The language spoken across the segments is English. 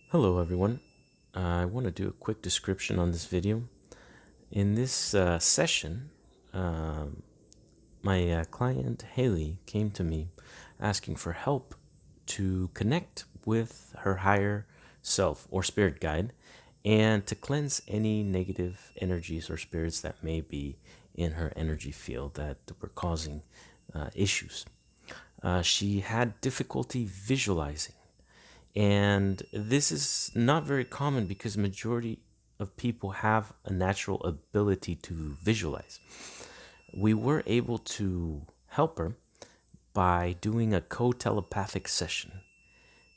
Hello everyone. I want to do a quick description on this video. In this session, um, my client Hailey came to me asking for help to connect with her higher self or spirit guide and to cleanse any negative energies or spirits that may be in her energy field that were causing issues. She had difficulty visualizing, and this is not very common because majority of people have a natural ability to visualize. We were able to help her by doing a co-telepathic session.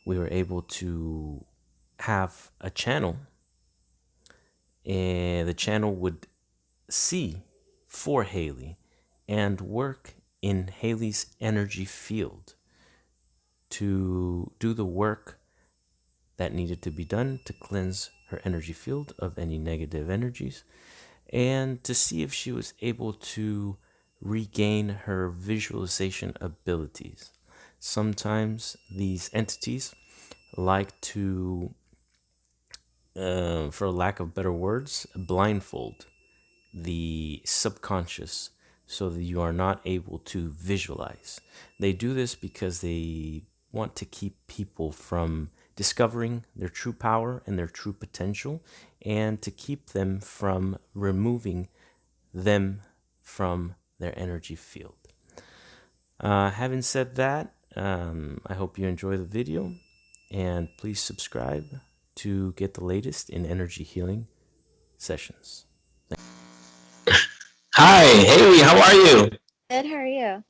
We were able to have a channel, and the channel would see for Hailey and work in Hailey's energy field to do the work that needed to be done to cleanse her energy field of any negative energies and to see if she was able to regain her visualization abilities. Sometimes these entities like to, for lack of better words, blindfold the subconscious so that you are not able to visualize. They do this because they want to keep people from discovering their true power and their true potential and to keep them from removing them from their energy field. Having said that, I hope you enjoy the video and please subscribe to get the latest in energy healing sessions. Hi, Haley, how are you? Good, how are you?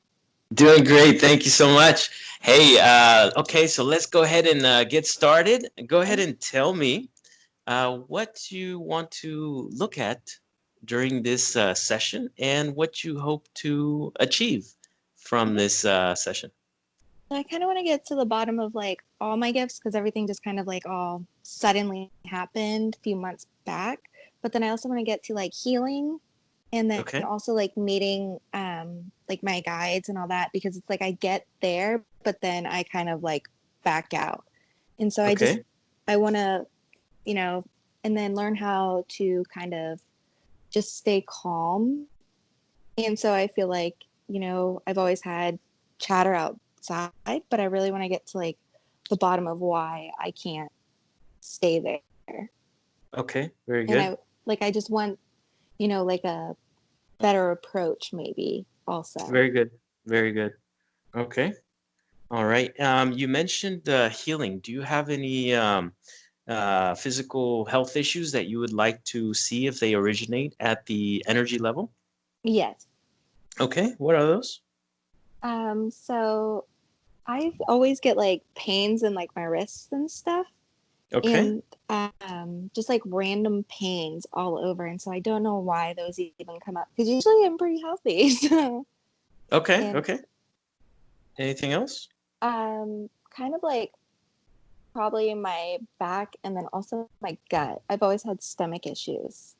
Doing great, thank you so much. Hey, okay, so let's go ahead and get started. Go ahead Okay. and tell me what you want to look at during this session and what you hope to achieve from Okay. this session. So I kind of want to get to the bottom of like all my gifts because everything just kind of like all suddenly happened a few months back. But then I also want to get to like healing and then Okay, also like meeting like my guides and all that because it's like I get there, but then I kind of like back out. And so okay, I want to, you know, and then learn how to kind of just stay calm. And so I feel like, I've always had chatter outside, but I really want to get to like the bottom of why I can't stay there. okay, very And good, I just want, like a better approach maybe also. very good, very good. Okay, all right. You mentioned healing. Do you have any physical health issues that you would like to see if they originate at the energy level? Yes. Okay, what are those? So I always get like pains in like my wrists and stuff. Okay, And just like random pains all over. And so I don't know why those even come up because usually I'm pretty healthy. So, okay, and okay. Anything else? kind of like probably my back and then also my gut. I've always had stomach issues.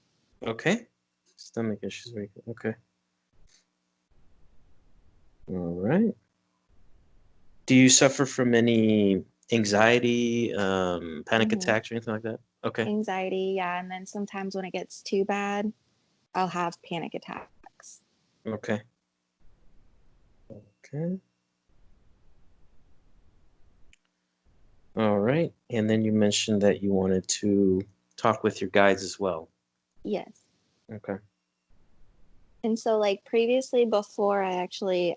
Okay, stomach issues. Very good. Okay, all right. Do you suffer from any anxiety, panic Hmm. attacks, or anything like that? Okay, Anxiety, yeah. And then sometimes when it gets too bad, I'll have panic attacks. okay, okay. All right. And then you mentioned that you wanted to talk with your guides as well. Yes. Okay. And so, like previously, before I actually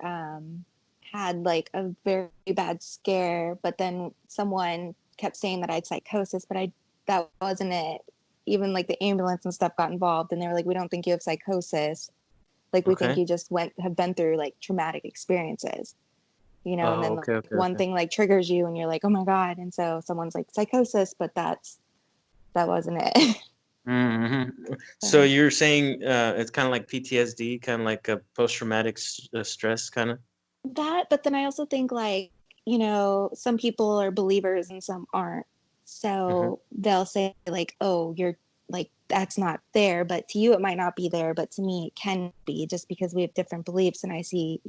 had like a very bad scare, but then someone kept saying that I had psychosis, but that wasn't it. Even like the ambulance and stuff got involved, and they were like, "We don't think you have psychosis. Like we think Okay. you just have been through like traumatic experiences." And Oh, then okay, like okay, one okay. thing like triggers you, and you're like, "Oh my god!" And so someone's like psychosis, but that wasn't it. So So you're saying it's kind of like PTSD, kind of like a post-traumatic stress, kind of? that, but then I also think like, some people are believers and some aren't. Hmm. So they'll say like, oh, you're like, that's not there. But to you, it might not be there. But to me, it can be just because we have different beliefs. And I see,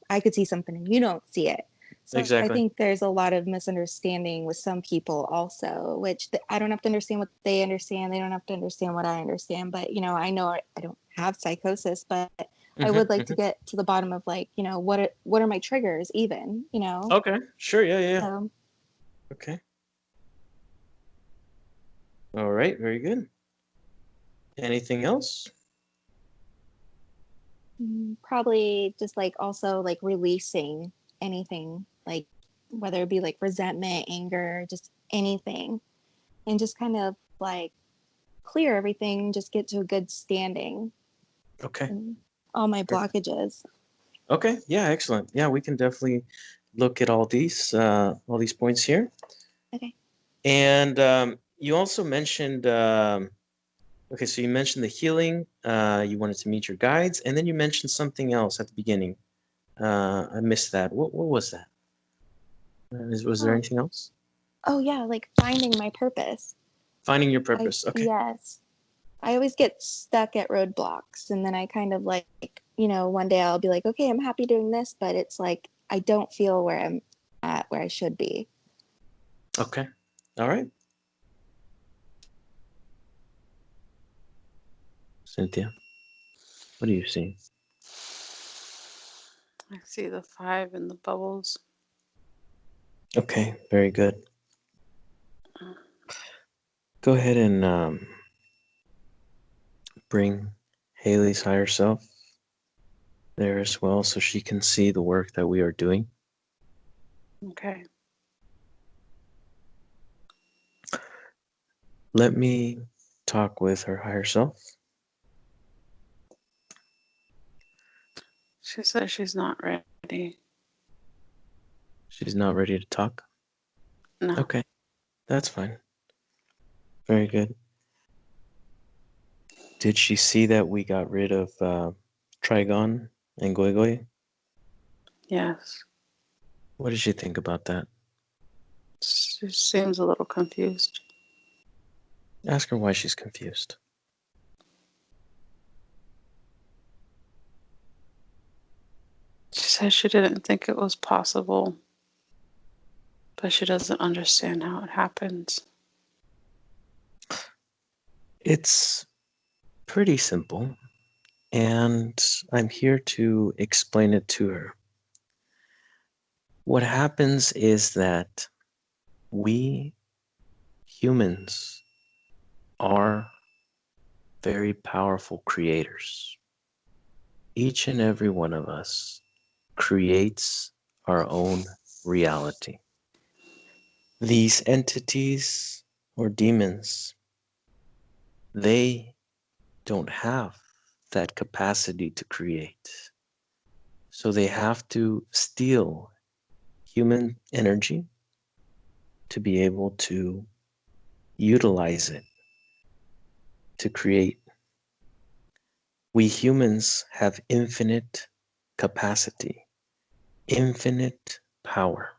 I could see something and you don't see it. So I Exactly. think there's a lot of misunderstanding with some people also, which I don't have to understand what they understand. They don't have to understand what I understand. But, you know I don't have psychosis, but I Hmm. would like to Hmm. get to the bottom of, like, what are my triggers even, Okay. Sure. Yeah. Yeah. Yeah. So, Okay. All right. Very good. Anything else? probably just like also like releasing anything, like whether it be like resentment, anger, just anything, and just kind of like clear everything, just get to a good standing Okay. and all my blockages. Okay. Yeah. Excellent. Yeah, we can definitely look at all these points here. Okay. And you also mentioned, okay, so you mentioned the healing. You wanted to meet your guides, and then you mentioned something else at the beginning. I missed that. What was that? Was there Oh, anything else? oh yeah, like finding my purpose. Finding your I purpose. Okay. Yes. I always get stuck at roadblocks, and then I kind of like, one day I'll be like, okay, I'm happy doing this, but it's like I don't feel where I'm at where I should be. Okay. All right. Cynthia, what do you see? I see the 5 in the bubbles. Okay. Very good. Go ahead and bring Haley's higher self there as well so she can see the work that we are doing. Okay. Let me talk with her higher self. She says she's not ready. She's not ready to talk. No. Okay, that's fine. Very good. Did she see that we got rid of Trigon and Goigoi? Yes. What did she think about that? She seems a little confused. Ask her why she's confused. She says she didn't think it was possible, but she doesn't understand how it happens. It's pretty simple, and I'm here to explain it to her. What happens is that we humans are very powerful creators. Each and every one of us creates our own reality. These entities or demons, they don't have that capacity to create. So they have to steal human energy to be able to utilize it to create. We humans have infinite capacity, infinite power,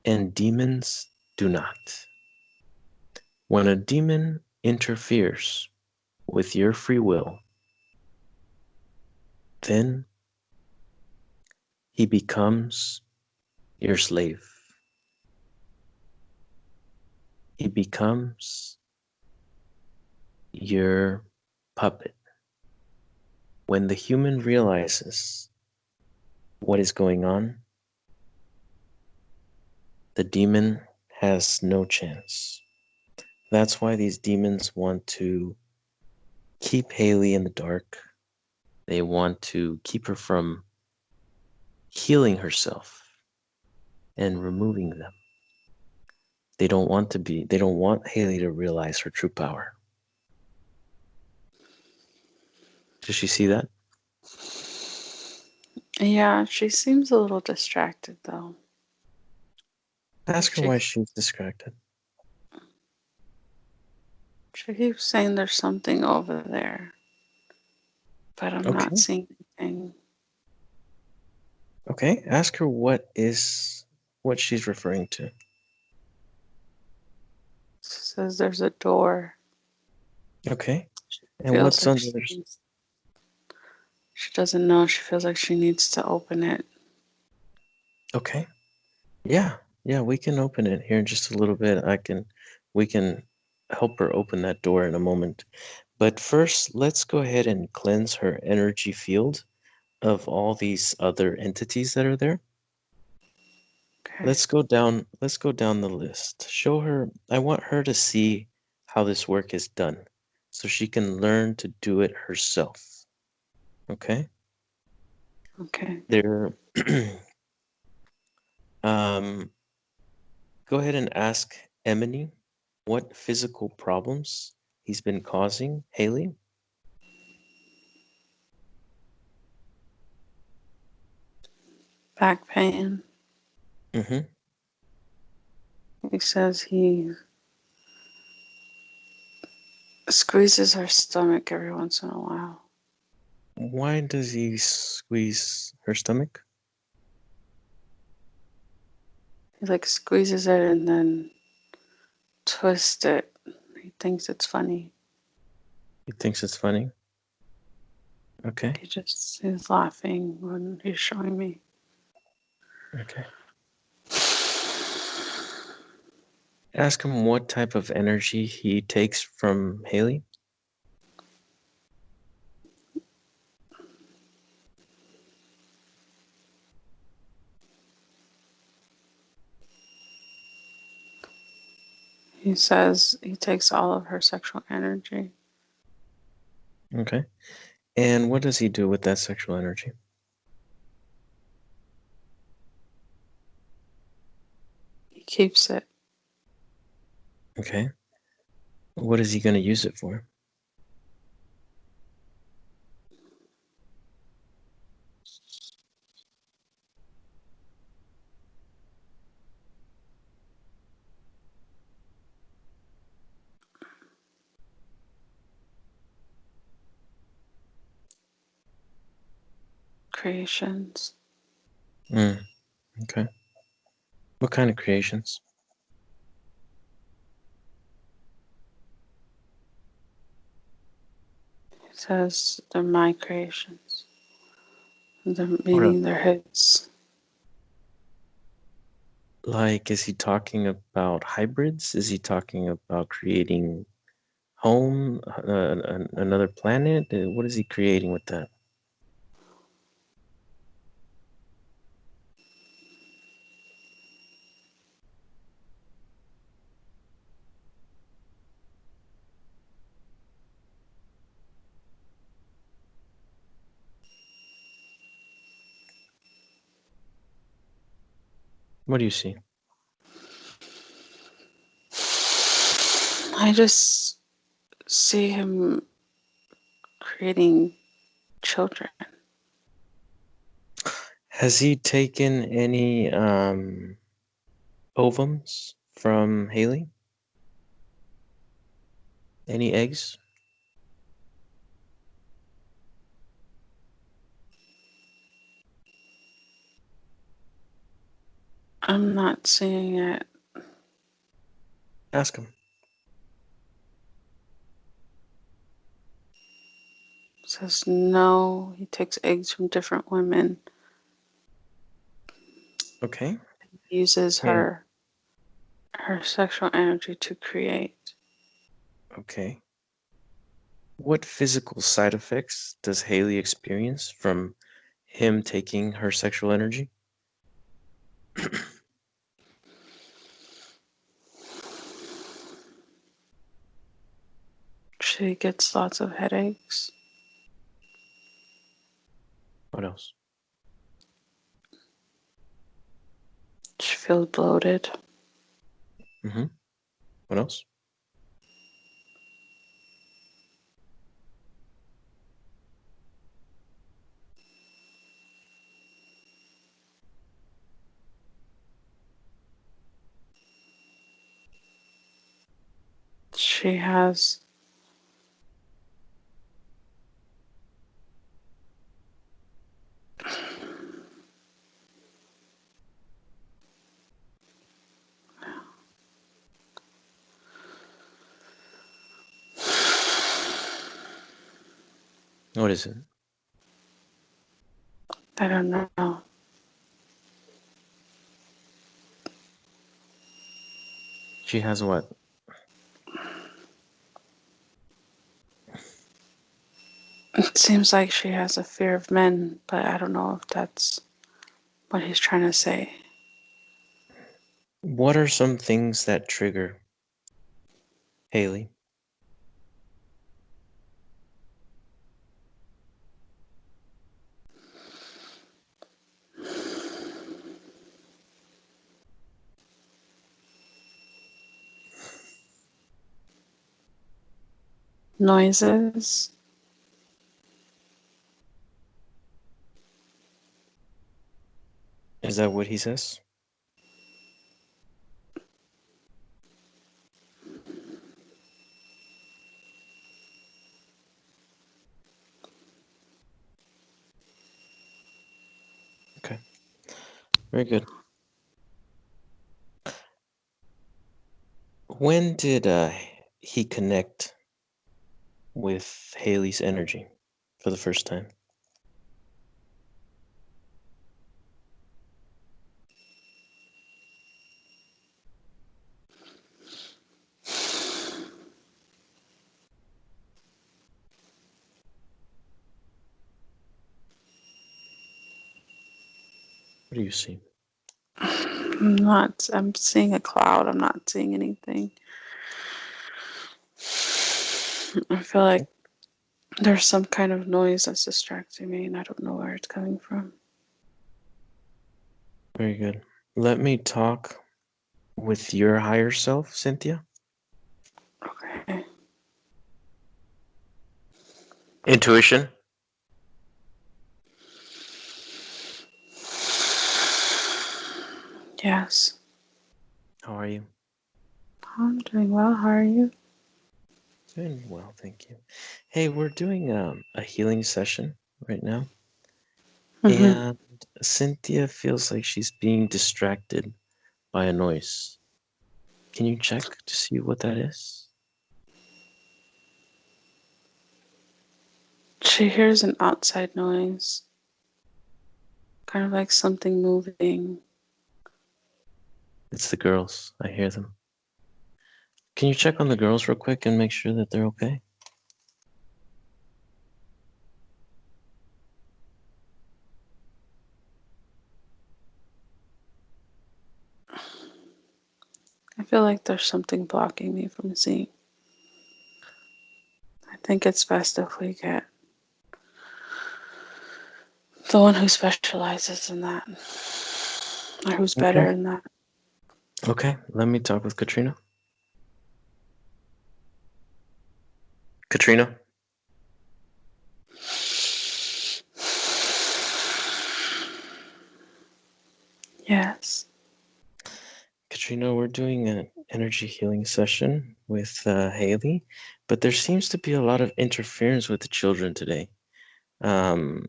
and demons do not. When a demon interferes with your free will, then he becomes your slave. He becomes your puppet. When the human realizes what is going on, the demon has no chance. That's why these demons want to keep Hailey in the dark. They want to keep her from healing herself and removing them. They don't want Hailey to realize her true power. Does she see that? Yeah, she seems a little distracted though. Ask her She why she's distracted. she keeps saying there's something over there, but I'm Okay. not seeing anything. Okay. Ask her what she's referring to. She says there's a door. Okay. She And feels what's like on the other side? she doesn't know. She feels like she needs to open it. Okay. Yeah, we can open it here in just a little bit. We can help her open that door in a moment. But first, let's go ahead and cleanse her energy field of all these other entities that are there. Okay. Let's go down the list. Show her, I want her to see how this work is done so she can learn to do it herself. Okay? Okay. There go ahead and ask Emily what physical problems he's been causing Hailey. Back pain. Mm-hmm. He says he squeezes her stomach every once in a while. Why does he squeeze her stomach? He like squeezes it and then twists it. He thinks it's funny. He thinks it's funny. Okay. He's laughing when he's showing me. Okay. Ask him what type of energy he takes from Hailey. He says he takes all of her sexual energy. Okay. And what does he do with that sexual energy? He keeps it. Okay. What is he going to use it for? Creations. Okay. What kind of creations? He says they're my creations. What Meaning they're his. Like, is he talking about hybrids? Is he talking about creating home, another planet? What is he creating with that? What do you see? I just see him creating children. Has he taken any ovums from Hailey? Any eggs? I'm not seeing it. Ask him. Says no, he takes eggs from different women. Okay. Uses Yeah. her sexual energy to create. Okay. What physical side effects does Hailey experience from him taking her sexual energy? She gets lots of headaches. What else? She feels bloated. Mm-hmm. What else? She has What is it? I don't know. She has what? It seems like she has a fear of men, but I don't know if that's what he's trying to say. What are some things that trigger Hailey? Noises. Is that what he says? Okay. Very good. When did he connect with Hailey's energy for the first time? What do you see? I'm seeing a cloud. I'm not seeing anything. I feel like there's some kind of noise that's distracting me and I don't know where it's coming from. Very good. Let me talk with your higher self, Cynthia. Okay. Intuition. Yes. How are you? I'm doing well. How are you? Doing well, thank you. Hey, we're doing a healing session right now, Mm-hmm. and Cynthia feels like she's being distracted by a noise. Can you check to see what that is? She hears an outside noise, kind of like something moving. It's the girls. I hear them. Can you check on the girls real quick and make sure that they're okay? I feel like there's something blocking me from seeing. I think it's best if we get the one who specializes in that, or who's Okay. better in that. Okay, let me talk with Katrina. Katrina? Yes. Katrina, we're doing an energy healing session with Hailey, but there seems to be a lot of interference with the children today. Um,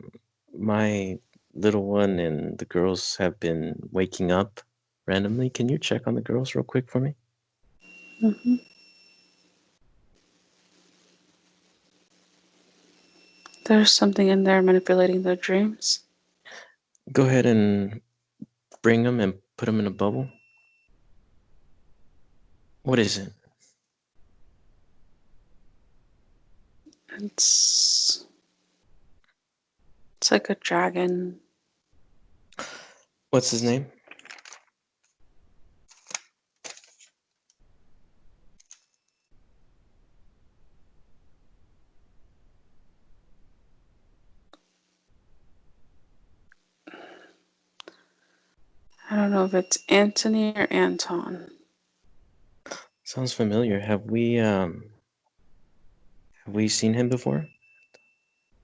my little one and the girls have been waking up randomly. Can you check on the girls real quick for me? Mm-hmm. There's something in there manipulating their dreams. Go ahead and bring them and put them in a bubble. What is it? It's like a dragon. What's his name? I don't know if it's Anthony or Anton. Sounds familiar. Have we seen him before?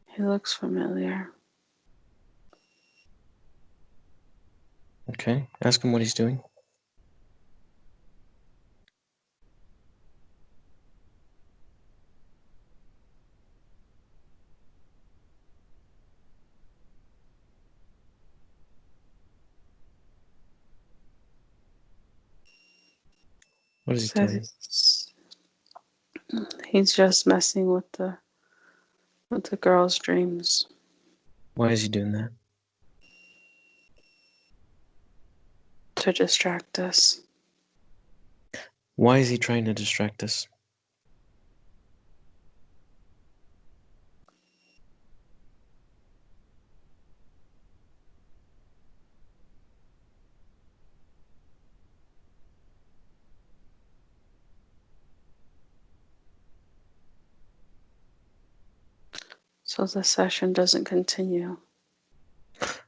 He looks familiar. Okay. Ask him what he's doing. What does he tell you? Says he's just messing with the girl's dreams Why is he doing that? to distract us. Why is he trying to distract us? So the session doesn't continue.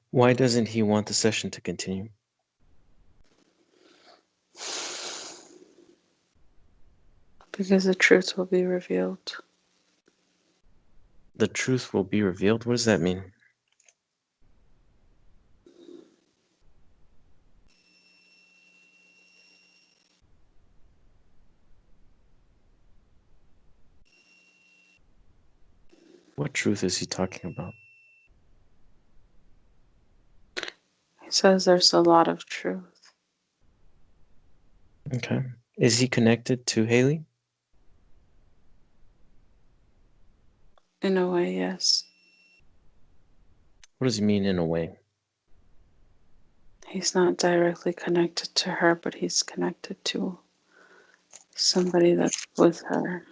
Why doesn't he want the session to continue? Because the truth will be revealed. The truth will be revealed? What does that mean? What truth is he talking about? He says there's a lot of truth. Okay. Is he connected to Hailey? In a way, yes. What does he mean in a way? He's not directly connected to her, but he's connected to somebody that's with her.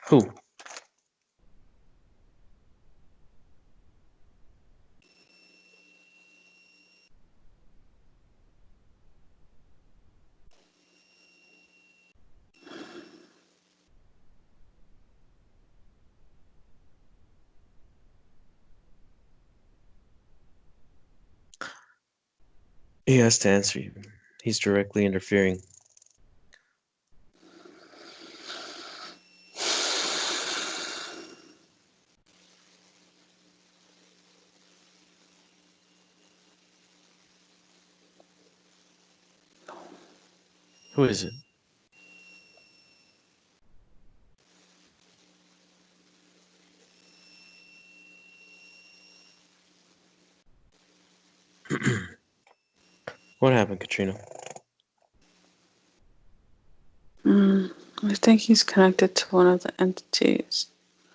Who? He has to answer you. He's directly interfering. Who is it? What happened, Katrina? I think he's connected to one of the entities.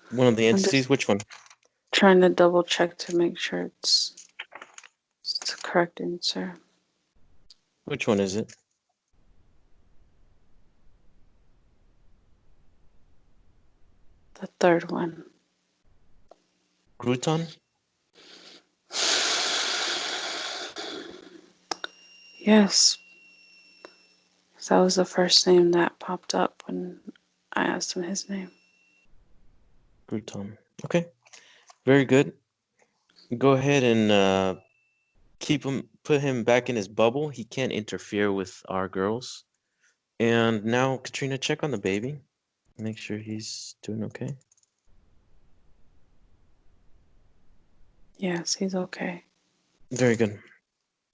One of the I'm just entities? Which one? trying to double check to make sure it's the correct answer. Which one is it? The third one. Gruton? Yes, that was the first name that popped up when I asked him his name. Gruton. Okay. Very good. Go ahead and put him back in his bubble. He can't interfere with our girls. And now, Katrina, check on the baby. Make sure he's doing okay. Yes, he's okay. Very good.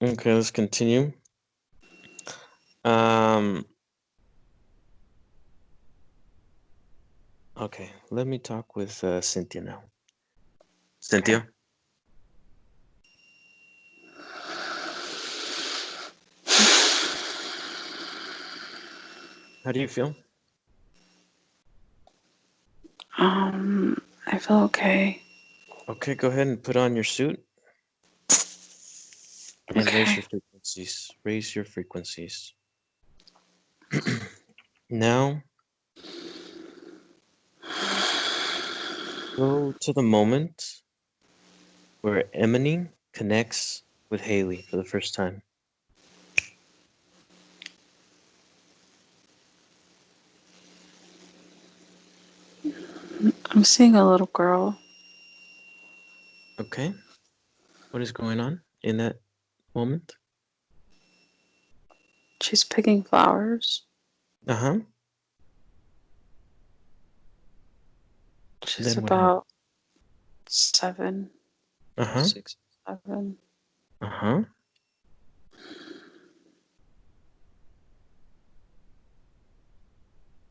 Okay, let's continue. Okay, let me talk with Cynthia now. Cynthia? Okay. How do you feel? I feel okay. Okay, go ahead and put on your suit and raise Okay. your frequencies. Raise your frequencies. Now, go to the moment where Emily connects with Hailey for the first time. I'm seeing a little girl. Okay, what is going on in that moment? She's picking flowers. Uh-huh. She's Then what happened? about 7, Uh-huh. 6, 7. Uh-huh.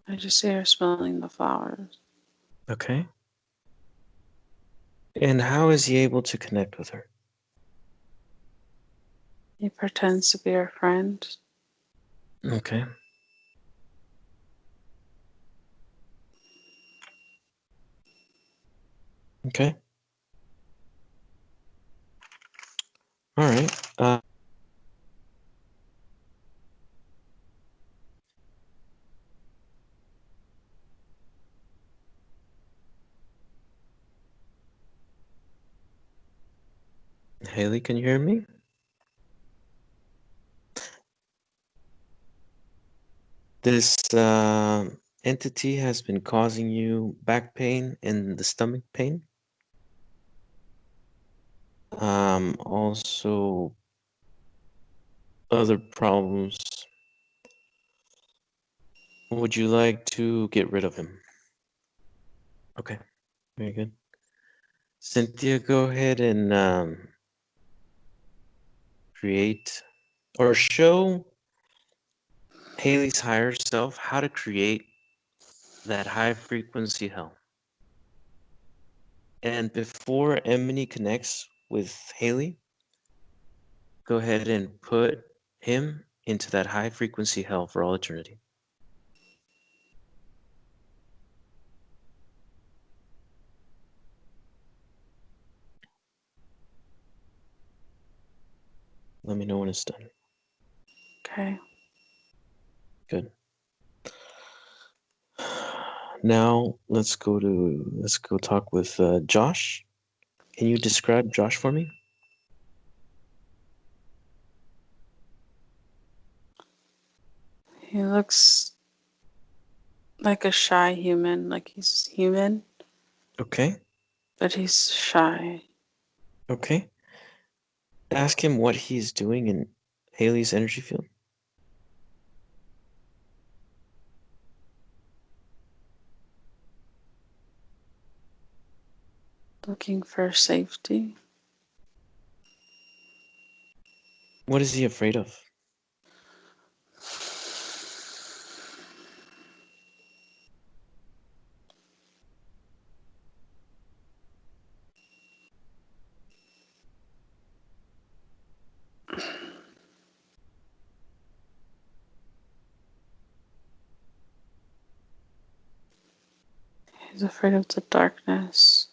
I just see her smelling the flowers. Okay. And how is he able to connect with her? He pretends to be her friend. Okay. Okay. All right. Hailey, can you hear me? This entity has been causing you back pain and the stomach pain. Also other problems. Would you like to get rid of him? Okay, very good. Cynthia, go ahead and create or show Hailey's higher self how to create that high frequency hell. And before Emily connects with Hailey, go ahead and put him into that high frequency hell for all eternity. Let me know when it's done. Okay. Good. Now let's go talk with Josh. Can you describe Josh for me? He looks like a shy human, like he's human, Okay. but he's shy. Okay. Ask him what he's doing in Hailey's energy field. Looking for safety. What is he afraid of? He's afraid of the darkness.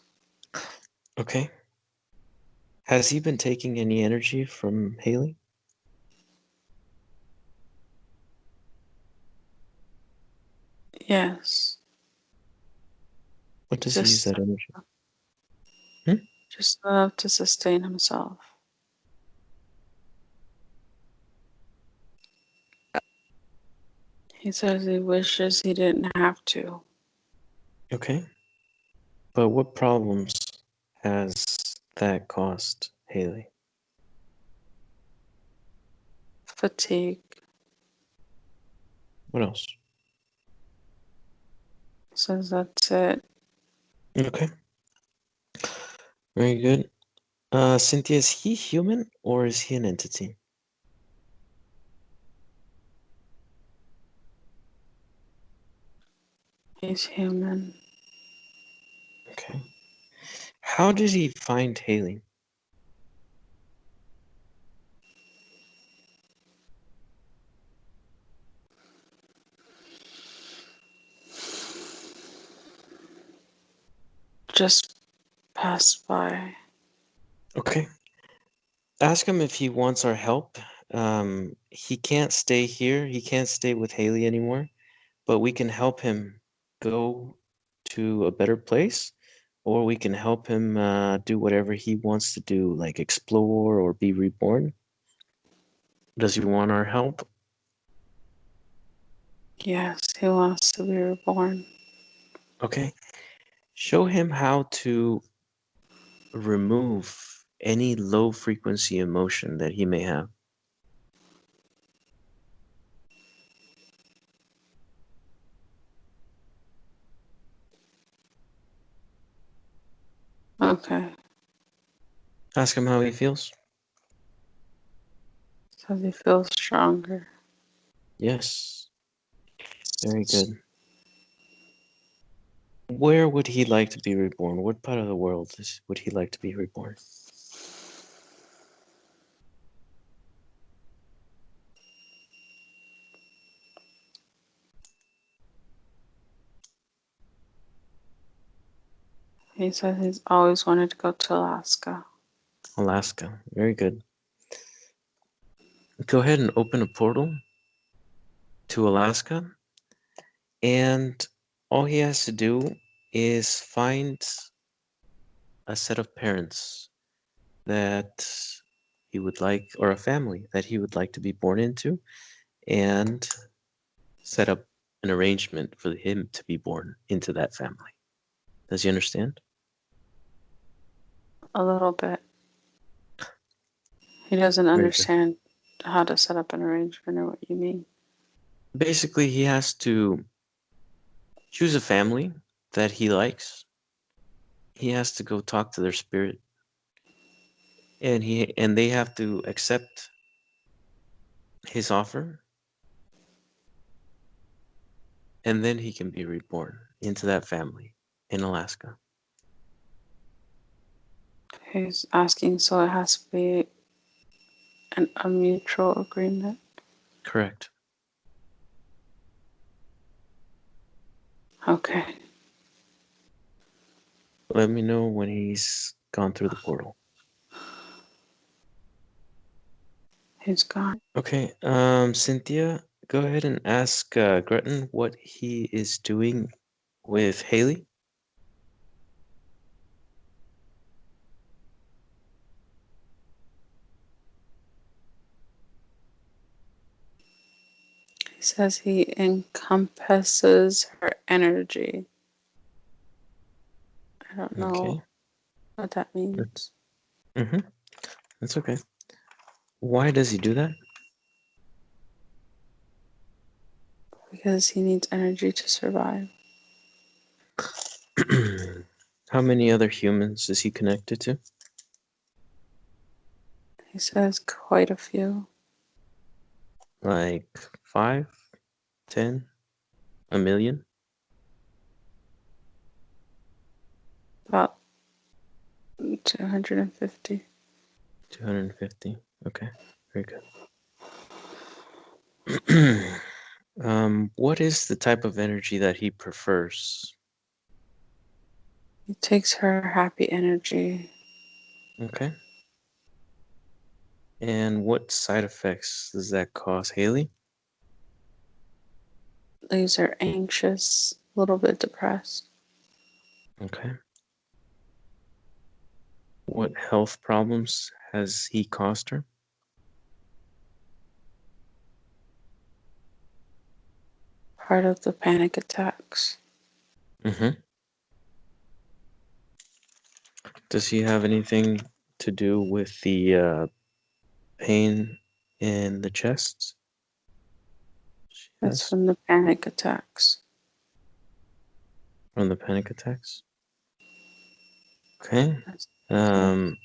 Okay. Has he been taking any energy from Hailey? Yes. What does he use that energy? Just enough to sustain himself. He says he wishes he didn't have to. Okay. But what problems has that caused Hailey? Fatigue. What else? Says that's it. Okay. Very good. Cynthia, is he human or is he an entity? He's human. Okay. How did he find Hailey? Just passed by. Okay. Ask him if he wants our help. He can't stay here. He can't stay with Hailey anymore, but we can help him go to a better place, or we can help him do whatever he wants to do, like explore or be reborn. Does he want our help? Yes, he wants to be reborn. Okay. Show him how to remove any low frequency emotion that he may have. Okay. Ask him how he feels. Says he feels stronger. Yes. Very good. Where would he like to be reborn? What part of the world would he like to be reborn? He says he's always wanted to go to Alaska. Alaska. Very good. Go ahead and open a portal to Alaska, and all he has to do is find a set of parents that he would like, or a family that he would like to be born into, and set up an arrangement for him to be born into that family. Does he understand? A little bit. He doesn't Very good. understand how to set up an arrangement or what you mean. Basically, he has to choose a family that he likes. He has to go talk to their spirit, and they have to accept his offer, and then he can be reborn into that family in Alaska. He's asking, so it has to be a mutual agreement. Correct. Okay. Let me know when he's gone through the portal. He's gone. Okay, Cynthia, go ahead and ask Gretton what he is doing with Hailey. He says he encompasses her energy. I don't know Okay. what that means. Mm-hmm. That's okay. Why does he do that? Because he needs energy to survive. How many other humans is he connected to? He says quite a few. Like 5, 10, a million? About 250. 250. Okay, very good. What is the type of energy that he prefers? He takes her happy energy. Okay. And what side effects does that cause, Hailey? Leaves her anxious, a little bit depressed. Okay. What health problems has he caused her? Part of the panic attacks. Mm-hmm. Does he have anything to do with the pain in the chest? She That's has from the panic attacks. from the panic attacks. Okay. That's- Um.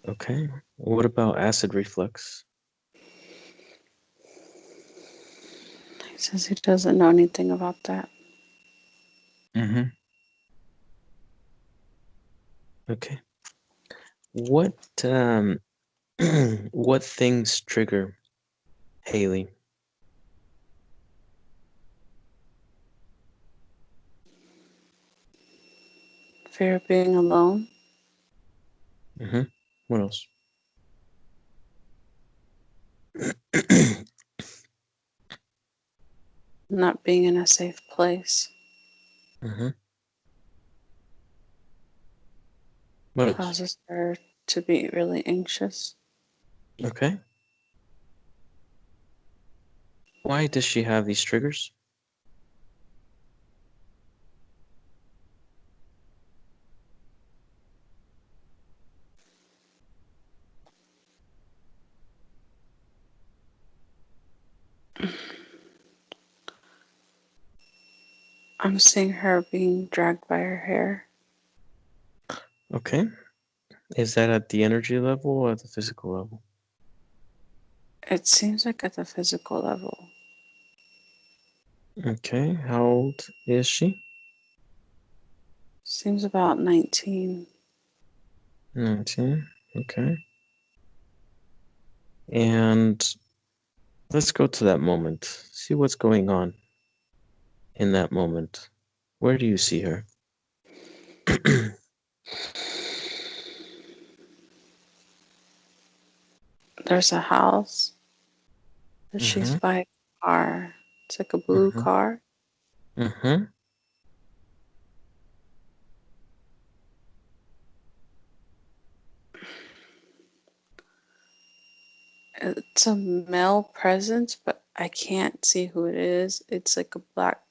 Okay. What about acid reflux? He says he doesn't know anything about that. Mm-hmm. Okay. What what things trigger Hailey? Fear of being alone. Mm-hmm. What else? Not being in a safe place. Mm-hmm. What else? Causes her to be really anxious. Okay. Why does she have these triggers? I'm seeing her being dragged by her hair. Okay. Is that at the energy level or at the physical level? It seems like at the physical level. Okay. How old is she? Seems about 19. 19. Okay. And let's go to that moment. See what's going on in that moment. Where do you see her? There's a house. She's Mm-hmm. by a car. It's like a blue Mm-hmm. car. Mm-hmm. It's a male presence, but I can't see who it is. It's like a black,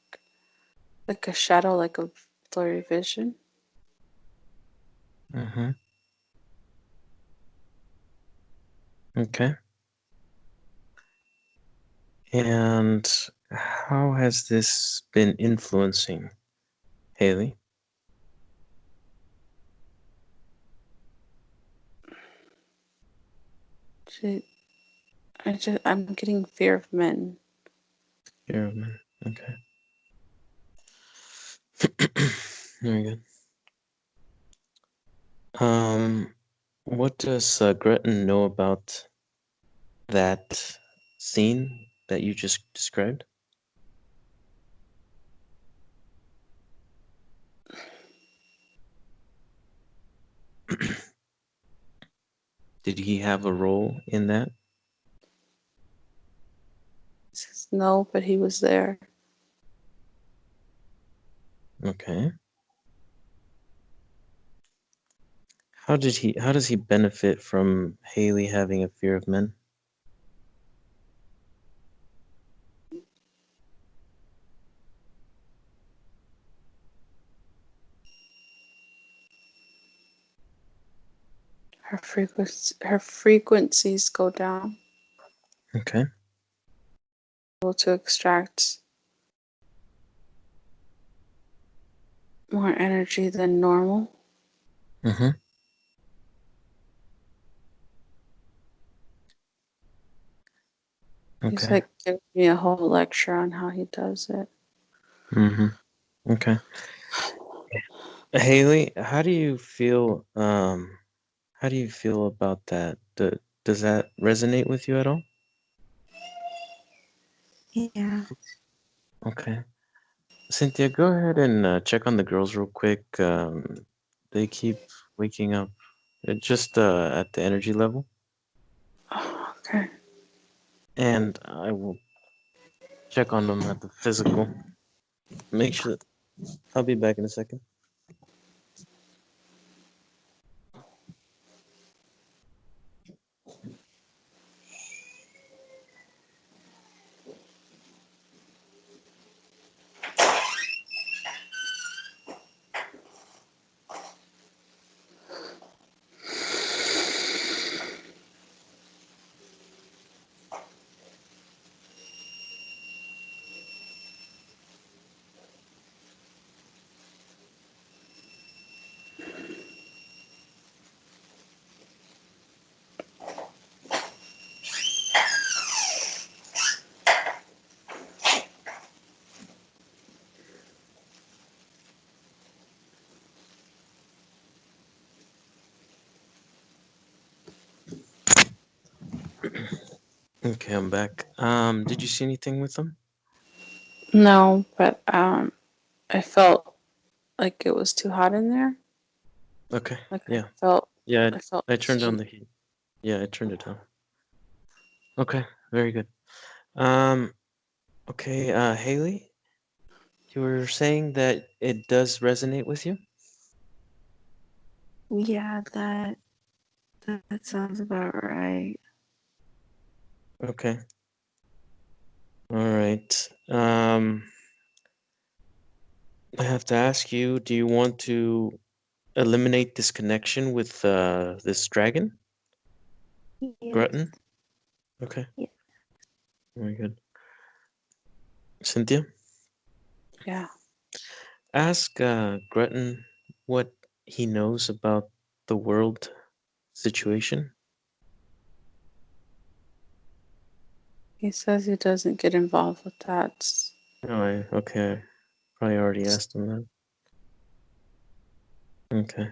like a shadow, like a blurry vision. Mm-hmm. Okay. And how has this been influencing Hailey? I'm getting fear of men. Fear of men. Okay. Very good. What does Gretton know about that scene that you just described? Did he have a role in that? He says no, but he was there. Okay. How does he benefit from Hailey having a fear of men? Her frequencies go down. Okay. Able to extract more energy than normal. Mm-hmm. He's Okay. like giving me a whole lecture on how he does it. Mm-hmm. Okay. Hailey, how do you feel about that? Does that resonate with you at all? Yeah. Okay. Cynthia, go ahead and check on the girls real quick. They keep waking up just at the energy level. Oh, okay. And I will check on them at the physical. Make sure. I'll be back in a second. Okay, I'm back. Did you see anything with them? No, but I felt like it was too hot in there. Okay. Like Yeah. I Yeah. felt I turned on heat. the heat. Yeah, I turned it on. Okay. Very good. Um. Okay. Hailey, you were saying that it does resonate with you. Yeah, that sounds about right. Okay. All right. I have to ask you, do you want to eliminate this connection with this dragon, Yes. Grutton? Okay, Yeah. very good. Cynthia, Yeah. ask Grutton what he knows about the world situation. He says he doesn't get involved with that. Oh, okay. Probably already asked him that. Okay,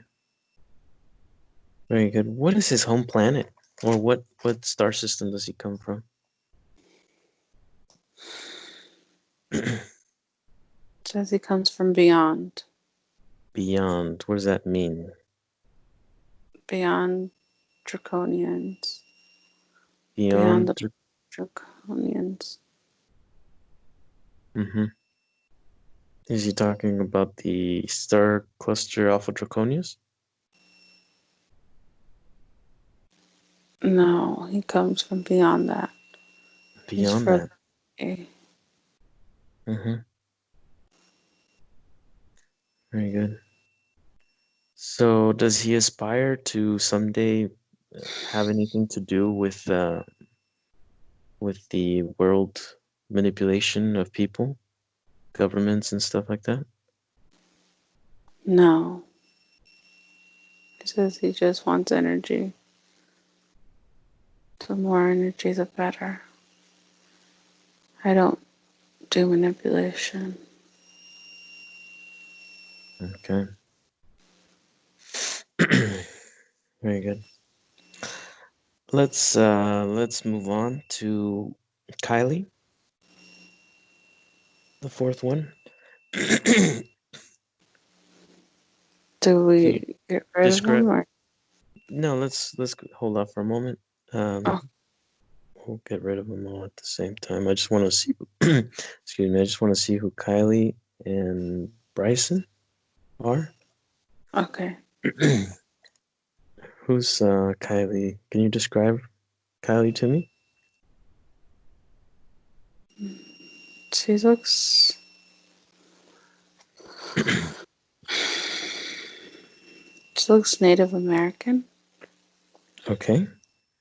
very good. What is his home planet, or what star system does he come from? Says he comes from beyond. Beyond. What does that mean? Beyond draconians. Beyond Beyond. the draconians. Mm-hmm. Is he talking about the star cluster Alpha Draconius? No, he comes from beyond that. He's Beyond further that. away. Mm-hmm. Very good. So, does he aspire to someday have anything to do with the world manipulation of people, governments, and stuff like that? No. He says he just wants energy. The more energy, the better. I don't do manipulation. Okay. Very good. Let's move on to Kylie, the fourth one. Can Do you we get rid of describe? him or? No, let's hold off for a moment. Oh, We'll get rid of them all at the same time. I just want to see. Excuse me. I just want to see who Kylie and Bryson are. okay. Who's Kylie? Can you describe Kylie to me? She looks. She looks Native American. Okay.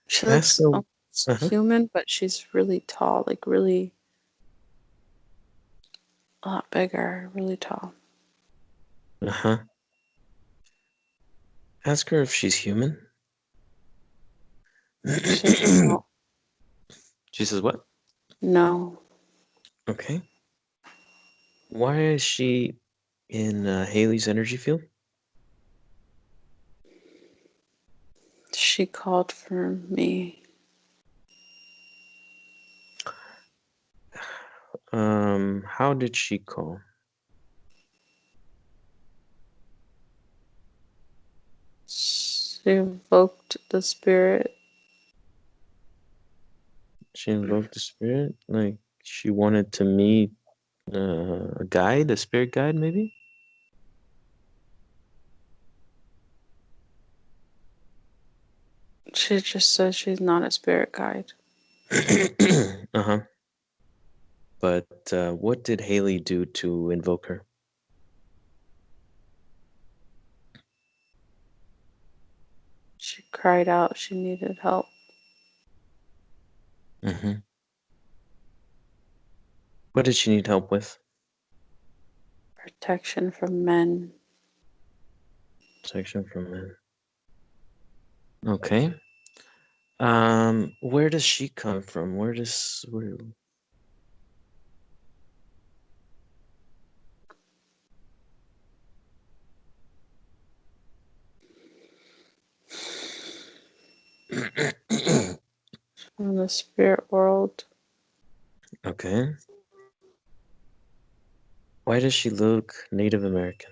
She Ask looks her. almost Uh-huh. human, but she's really tall, like really a lot bigger, really tall. Uh-huh. Ask her if she's human. She says no. She says what? No. Okay. Why is she in Hailey's energy field? She called for me. How did she call? She invoked the spirit. She invoked the spirit? Like she wanted to meet a guide, a spirit guide, maybe? She just says she's not a spirit guide. Uh-huh. But what did Hailey do to invoke her? She cried out she needed help. Mm-hmm. What did she need help with? Protection from men. Protection from men. Okay. Where does she come from? Where? From the spirit world. Okay. Why does she look Native American?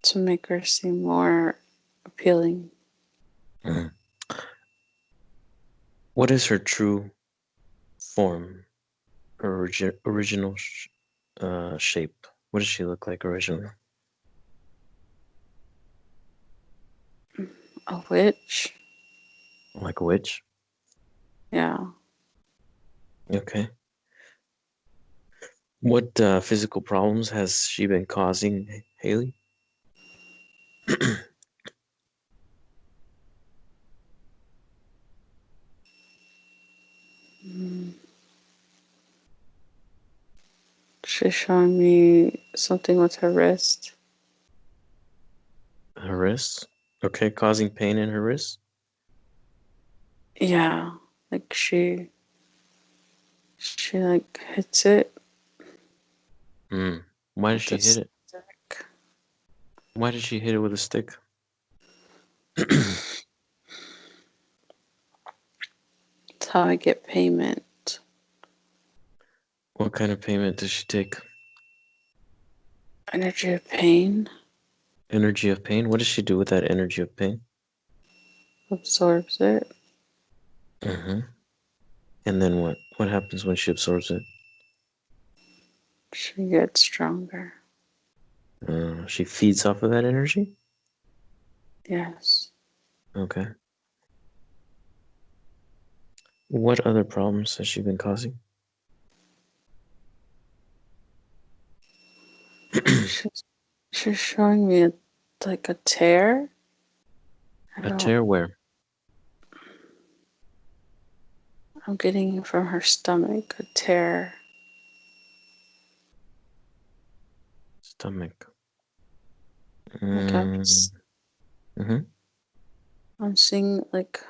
To make her seem more appealing. Mhm. What is her true form? Her original shape? What does she look like originally? A witch? Like a witch? Yeah. Okay. What physical problems has she been causing, Hailey? Mm. She's showing me something with her wrist. Her wrists? Okay, causing pain in her wrists? Yeah. Like she like hits it Hmm. Why did with she a hit it? stick. Why did she hit it with a stick? That's how I get payment. What kind of payment does she take? Energy of pain Energy of pain? What does she do with that energy of pain? absorbs it. Mm-hmm. And then what? What happens when she absorbs it? She gets stronger. She feeds off of that energy? Yes. Okay. What other problems has she been causing? She's showing me like a tear. A tear where? I'm getting it from her stomach, a tear. Stomach. Like Mm-hmm. I'm seeing like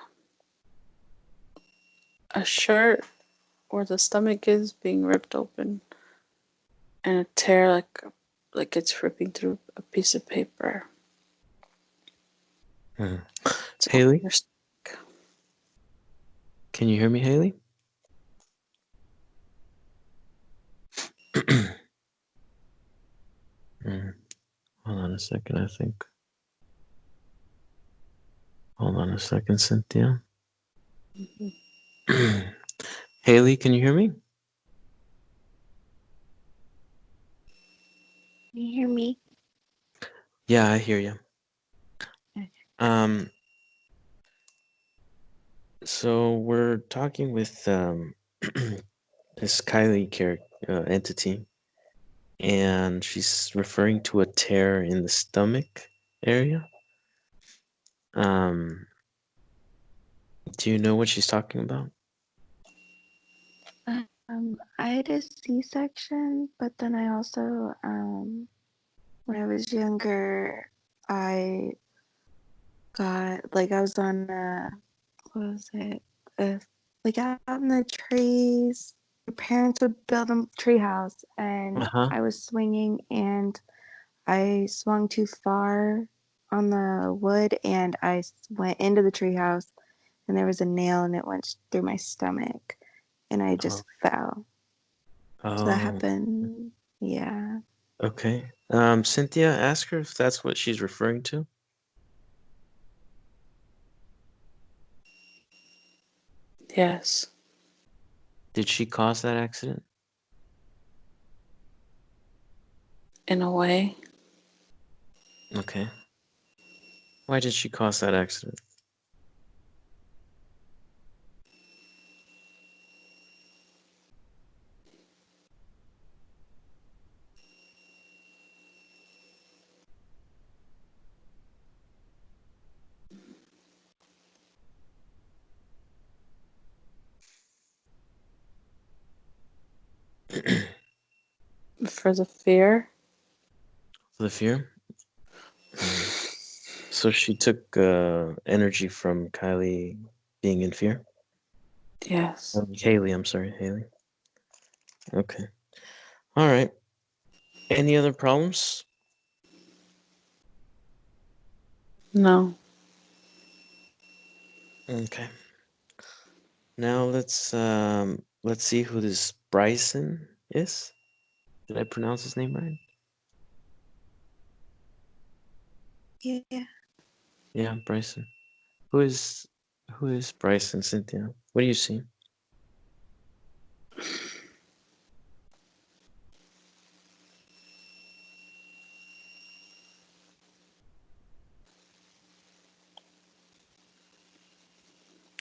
a shirt where the stomach is being ripped open, and a tear like it's ripping through a piece of paper. Mm-hmm. It's on Hailey? her stomach. Can you hear me, Hailey? Hold on a second, I think. Hold on a second, Cynthia. Hailey, can you hear me? Can you hear me? Yeah, I hear you. Okay. So we're talking with this Kylie entity, and she's referring to a tear in the stomach area. Do you know what she's talking about? I had a C-section, but then I also, when I was younger, I got like I was on what was it? Like out in the trees. Your parents would build a tree house, and Uh-huh. I was swinging, and I swung too far on the wood, and I went into the tree house, and there was a nail, and it went through my stomach, and I Oh, just fell. So that oh, happened. Yeah. okay. Cynthia, ask her if that's what she's referring to. Yes. Did she cause that accident? In a way. Okay. Why did she cause that accident? For the fear. The fear? So she took energy from Kylie being in fear? Yes. Hailey, I'm sorry, Hailey. Okay. All right. Any other problems? No. Okay. Now let's see who this Bryson is. Did I pronounce his name right? Yeah. Yeah, Bryson. Who is Bryson, Cynthia? What do you see?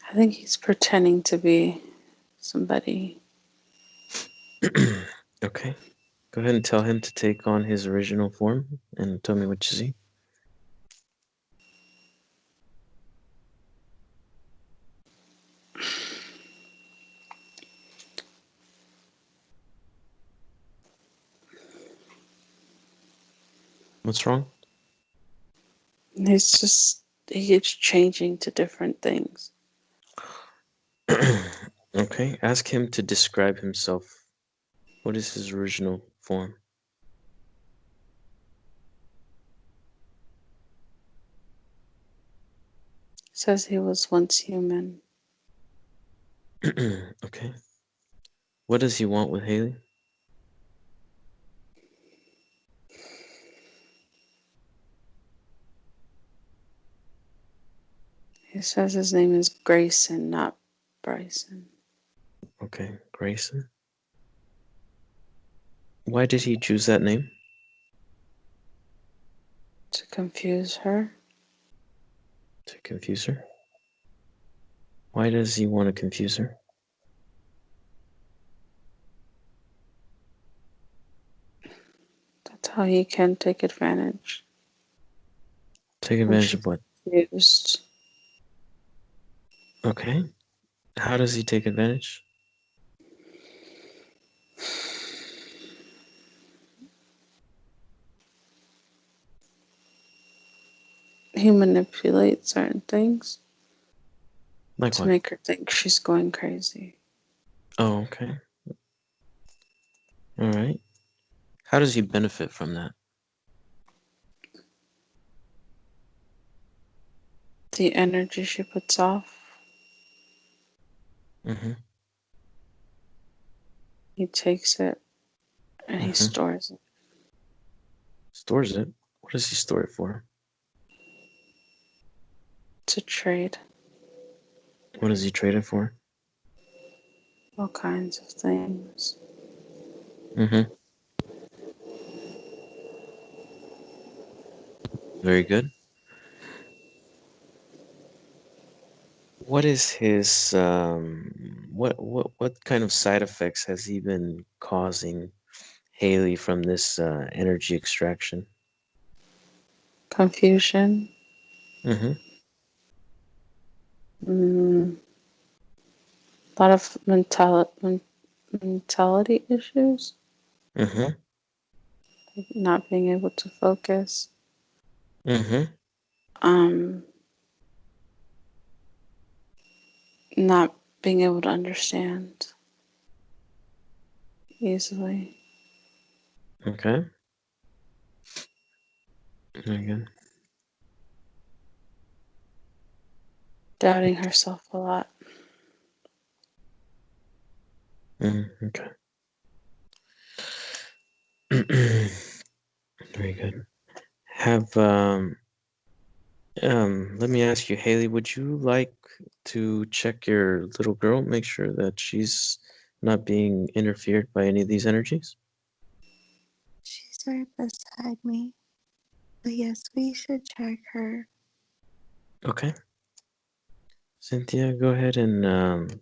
I think he's pretending to be somebody. Okay. Go ahead and tell him to take on his original form and tell me what you see. What's wrong? He keeps changing to different things. Okay, ask him to describe himself. What is his original form? Says he was once human. Okay. What does he want with Hailey? He says his name is Grayson, not Bryson. Okay, Grayson. Why did he choose that name? To confuse her. To confuse her? Why does he want to confuse her? That's how he can take advantage. Take When advantage of she's what? confused. Okay. How does he take advantage? He manipulates certain things Like to what? make her think she's going crazy. Oh, okay. All right. How does he benefit from that? The energy she puts off, Mm-hmm. he takes it and he Mm-hmm. stores it Stores it? What does he store it for? to trade What does he trade it for? all kinds of things. Mm-hmm. Very good. What is his what kind of side effects has he been causing Hailey from this energy extraction? Confusion, Mm-hmm. a lot of mentality issues, Mm-hmm. like not being able to focus, Mm-hmm. um, not being able to understand easily, Okay. Very good. doubting herself a lot. Mm, okay. Very good. Have let me ask you, Hailey, would you like to check your little girl, make sure that she's not being interfered by any of these energies? She's right beside me. But yes, we should check her. Okay. Cynthia, go ahead and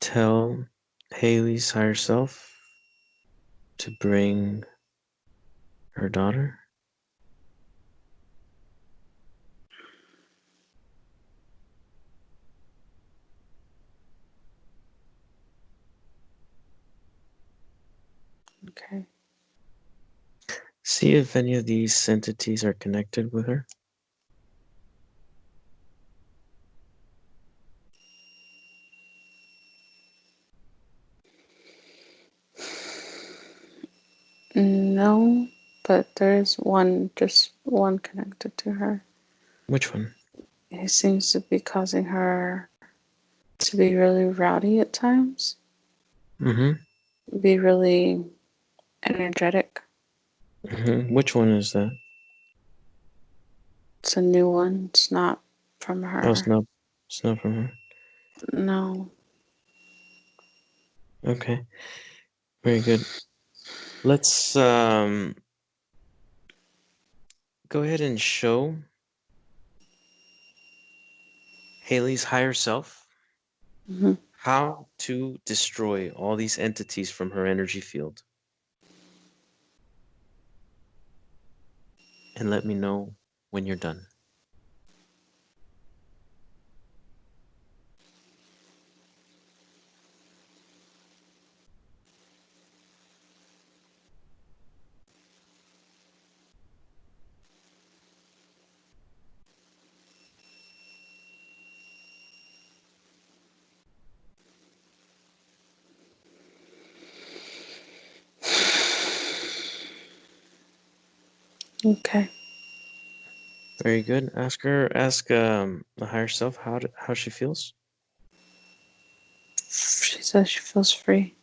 tell Hailey's higher self to bring her daughter. Okay. See if any of these entities are connected with her. No, but there is one, just one connected to her. Which one? He seems to be causing her to be really rowdy at times, Mm-hmm. be really energetic. Mm-hmm. Which one is that? It's a new one. It's not from Oh, her. it's not from her. No. Okay. Very good. Let's go ahead and show Hailey's higher self Hmm. how to destroy all these entities from her energy field. And let me know when you're done. Okay. Very good. Ask the higher self how she feels. She says she feels free.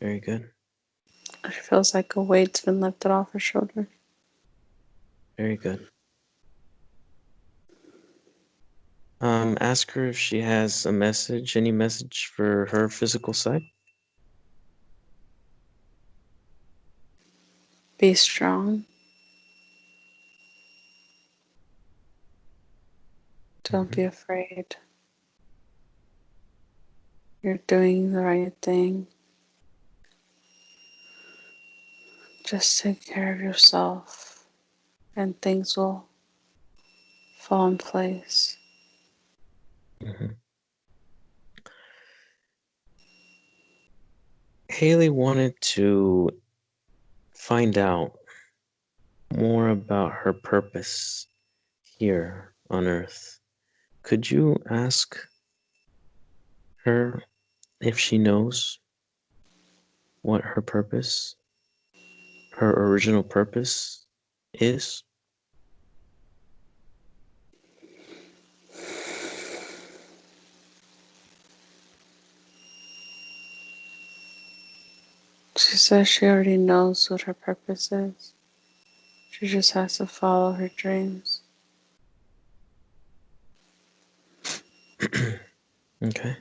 Very good. She feels like a weight's been lifted off her shoulders. Very good. Ask her if she has a message, any message for her physical side. Be strong. Don't be afraid. You're doing the right thing. Just take care of yourself and things will fall in place. Mm-hmm. Hailey wanted to find out more about her purpose here on Earth. Could you ask her if she knows what her purpose, her original purpose is? She says she already knows what her purpose is. She just has to follow her dreams. Okay.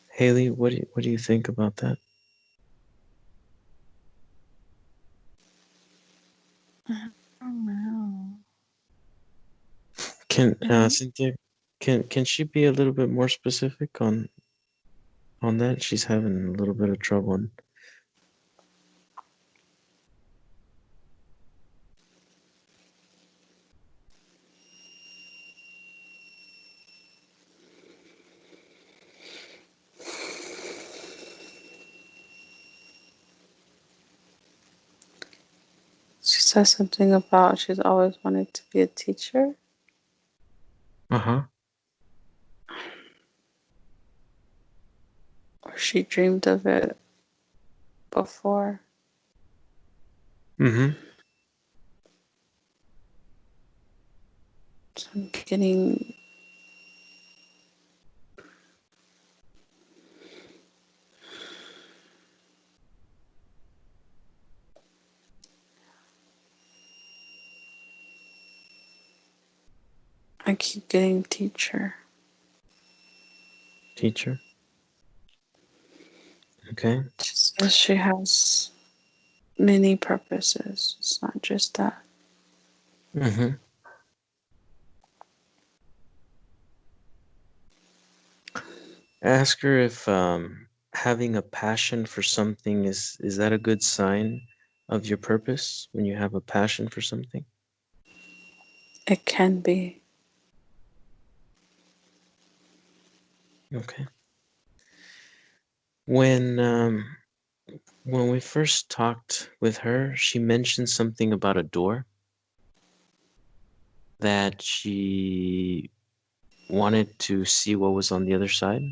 Hailey, what do you think about that? I don't know. Can Mhm. Cynthia, can she be a little bit more specific on that? She's having a little bit of trouble. She says something about she's always wanted to be a teacher. Uh-huh. Or she dreamed of it before. Mm-hmm. So I'm getting I keep getting teacher. Teacher. Okay. She says she has many purposes. It's not just that. Mm-hmm. Ask her if having a passion for something is that a good sign of your purpose when you have a passion for something? It can be. Okay. When we first talked with her, she mentioned something about a door that she wanted to see what was on the other side.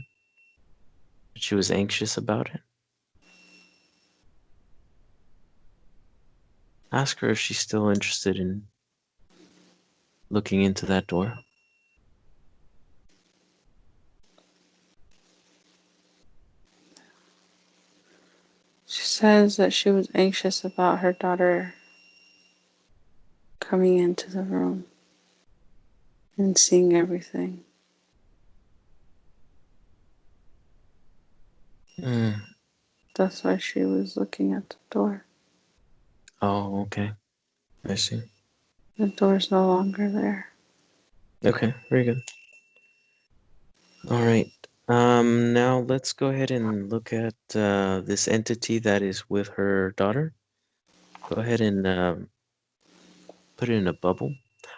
She was anxious about it. Ask her if she's still interested in looking into that door. She says that she was anxious about her daughter coming into the room and seeing everything. Mm. That's why she was looking at the door. Oh, okay. I see. The door's no longer there. Okay, very good. All right. Now let's go ahead and look at this entity that is with her daughter. Go ahead and put it in a bubble,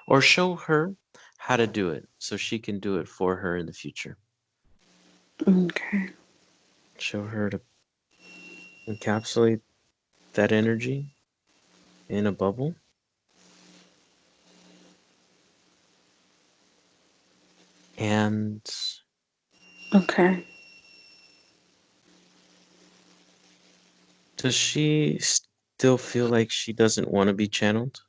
or show her how to do it so she can do it for her in the future. Okay. Show her to encapsulate that energy in a bubble. And Okay. does she still feel like she doesn't want to be channeled?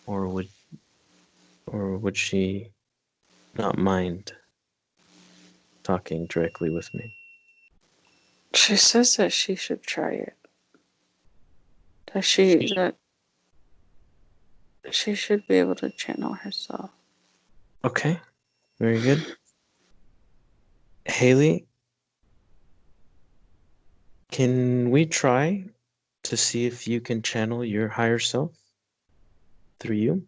Or would she not mind talking directly with me? She says that she should try it. That she should be able to channel herself. Okay, very good. Hailey, can we try to see if you can channel your higher self through you?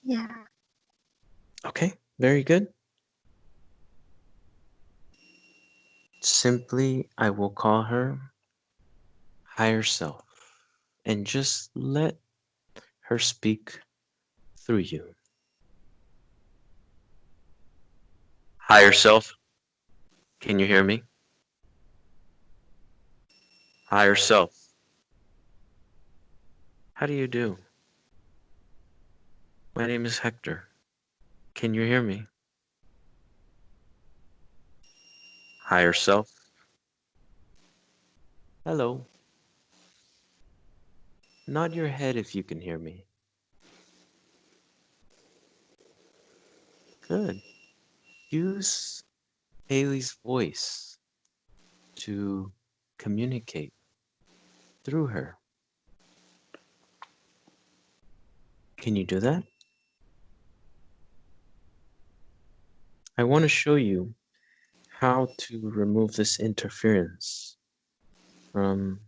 Yeah. Okay, very good. Simply, I will call her higher self and just let her speak through you. Higher self, can you hear me? Higher self, how do you do? My name is Hector. Can you hear me? Higher self, hello. Nod your head if you can hear me. Good. Use Hailey's voice to communicate through her. Can you do that? I want to show you how to remove this interference from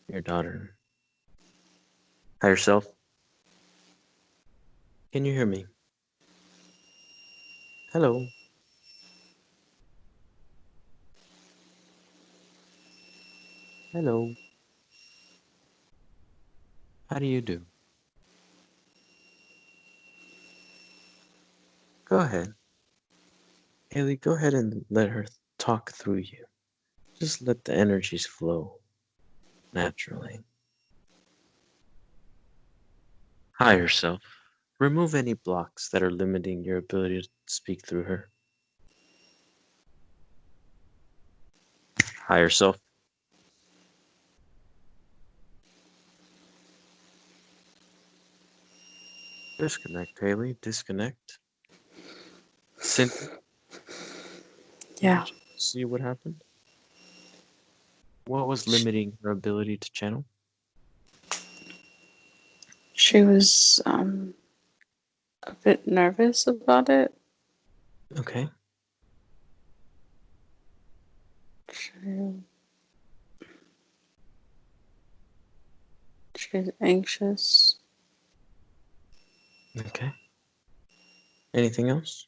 your daughter. Higher self, can you hear me? Hello. Hello. How do you do? Go ahead. Hailey, go ahead and let her talk through you. Just let the energies flow naturally. Higher self, remove any blocks that are limiting your ability to speak through her. Higher self, disconnect, Hailey, disconnect. Cynthia, Yeah. did you see what happened? What was limiting her ability to channel? She was a bit nervous about it. Okay. She's anxious. Okay. Anything else?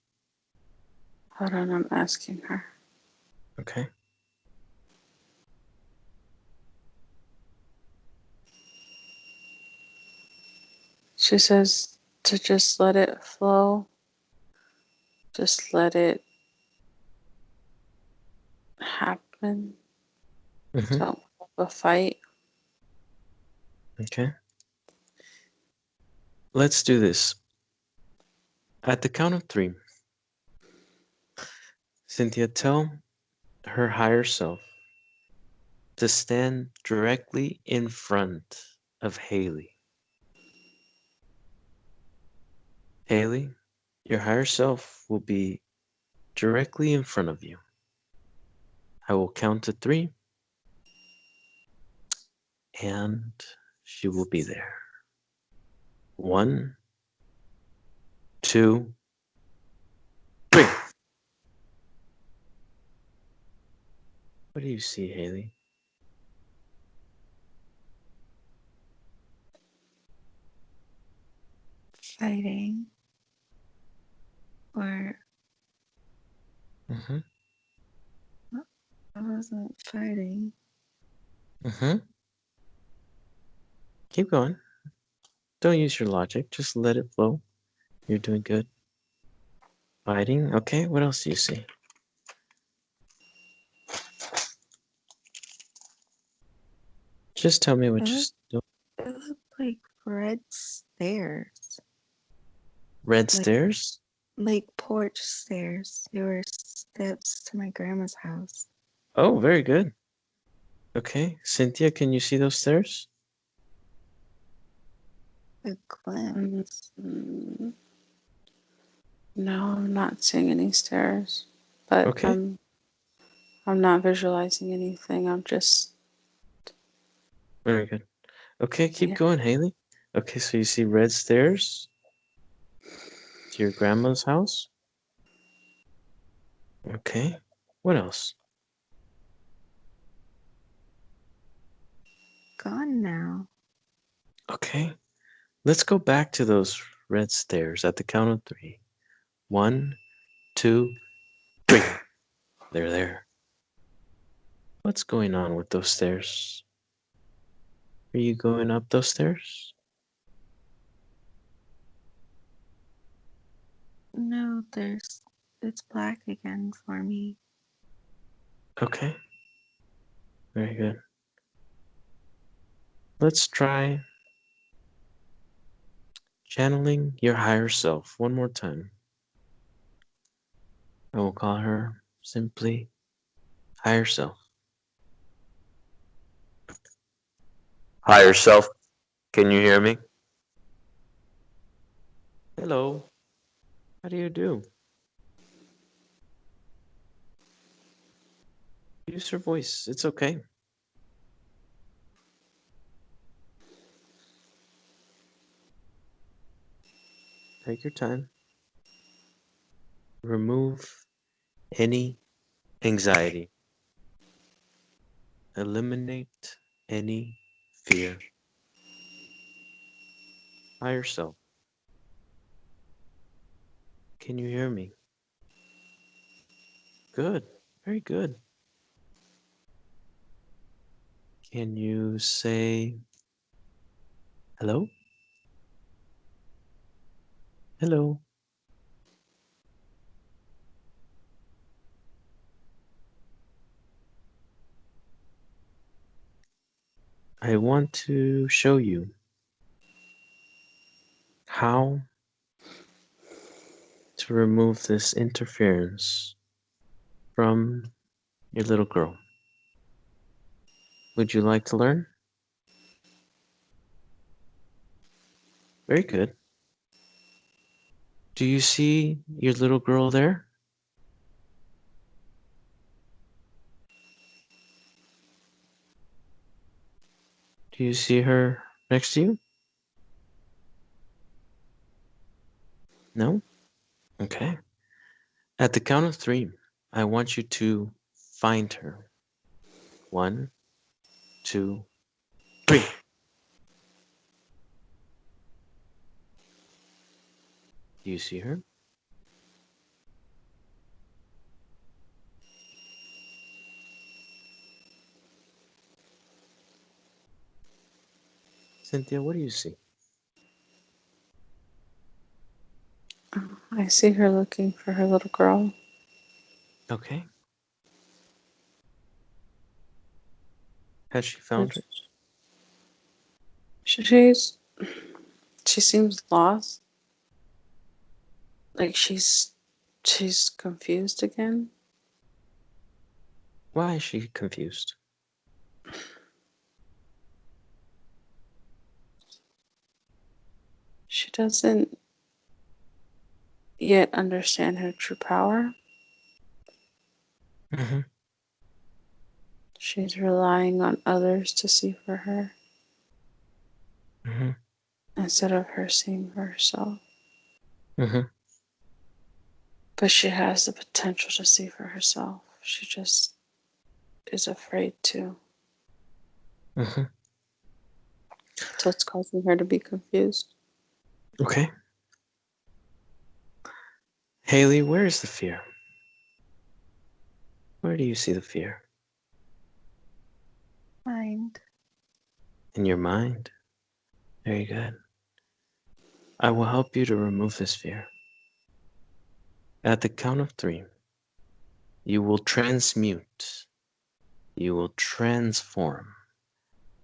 Hold on, I'm asking her. Okay. She says to just let it flow. Just let it happen. Mm-hmm. Don't have a fight. Okay. Let's do this. At the count of 3, Cynthia, tell her higher self to stand directly in front of Hailey. Hailey, your higher self will be directly in front of you. I will count to 3, and she will be there. 1, 2, 3. What do you see, Hailey? Fighting. Or Mm-hmm. I wasn't fighting. Mm-hmm. Keep going. Don't use your logic. Just let it flow. You're doing good. Fighting. Okay, what else do you see? Just tell me what It you looked, see. it looked like red stairs. Red Like stairs? like porch stairs. They were steps to my grandma's house. Oh, very good. Okay, Cynthia, can you see those stairs? A glimpse. Mm, no, I'm not seeing any stairs. But Okay. I'm not visualizing anything. I'm just Very good. Okay, keep Yeah. going, Hailey. Okay, so you see red stairs to your grandma's house. Okay. What else? Gone now. Okay. Let's go back to those red stairs at the count of 3. 1, 2, 3. They're there. What's going on with those stairs? Are you going up those stairs? No, it's black again for me. Okay. Very good. Let's try channeling your higher self one more time. I will call her simply higher self. Higher self, can you hear me? Hello. How do you do? Use your voice. It's okay. Take your time. Remove any anxiety. Eliminate any fear. Higher self, can you hear me? Good. Very good. Can you say hello? Hello. I want to show you how to remove this interference from your little girl. Would you like to learn? Very good. Do you see your little girl there? Do you see her next to you? No? Okay. At the count of 3, I want you to find her. 1, 2, 3. Do you see her? Cynthia, what do you see? I see her looking for her little girl. Okay. Has she found But her? she's she seems lost. Like she's confused again. Why is she confused? She doesn't yet understand her true power. Mm-hmm. She's relying on others to see for her Mm-hmm. instead of her seeing for herself. Mm-hmm. But she has the potential to see for herself. She just is afraid to. Mm-hmm. So it's causing her to be confused. Okay. Hailey, where is the fear? Where do you see the fear? Mind. In your mind. Very good. I will help you to remove this fear. At the count of 3, you will transmute, you will transform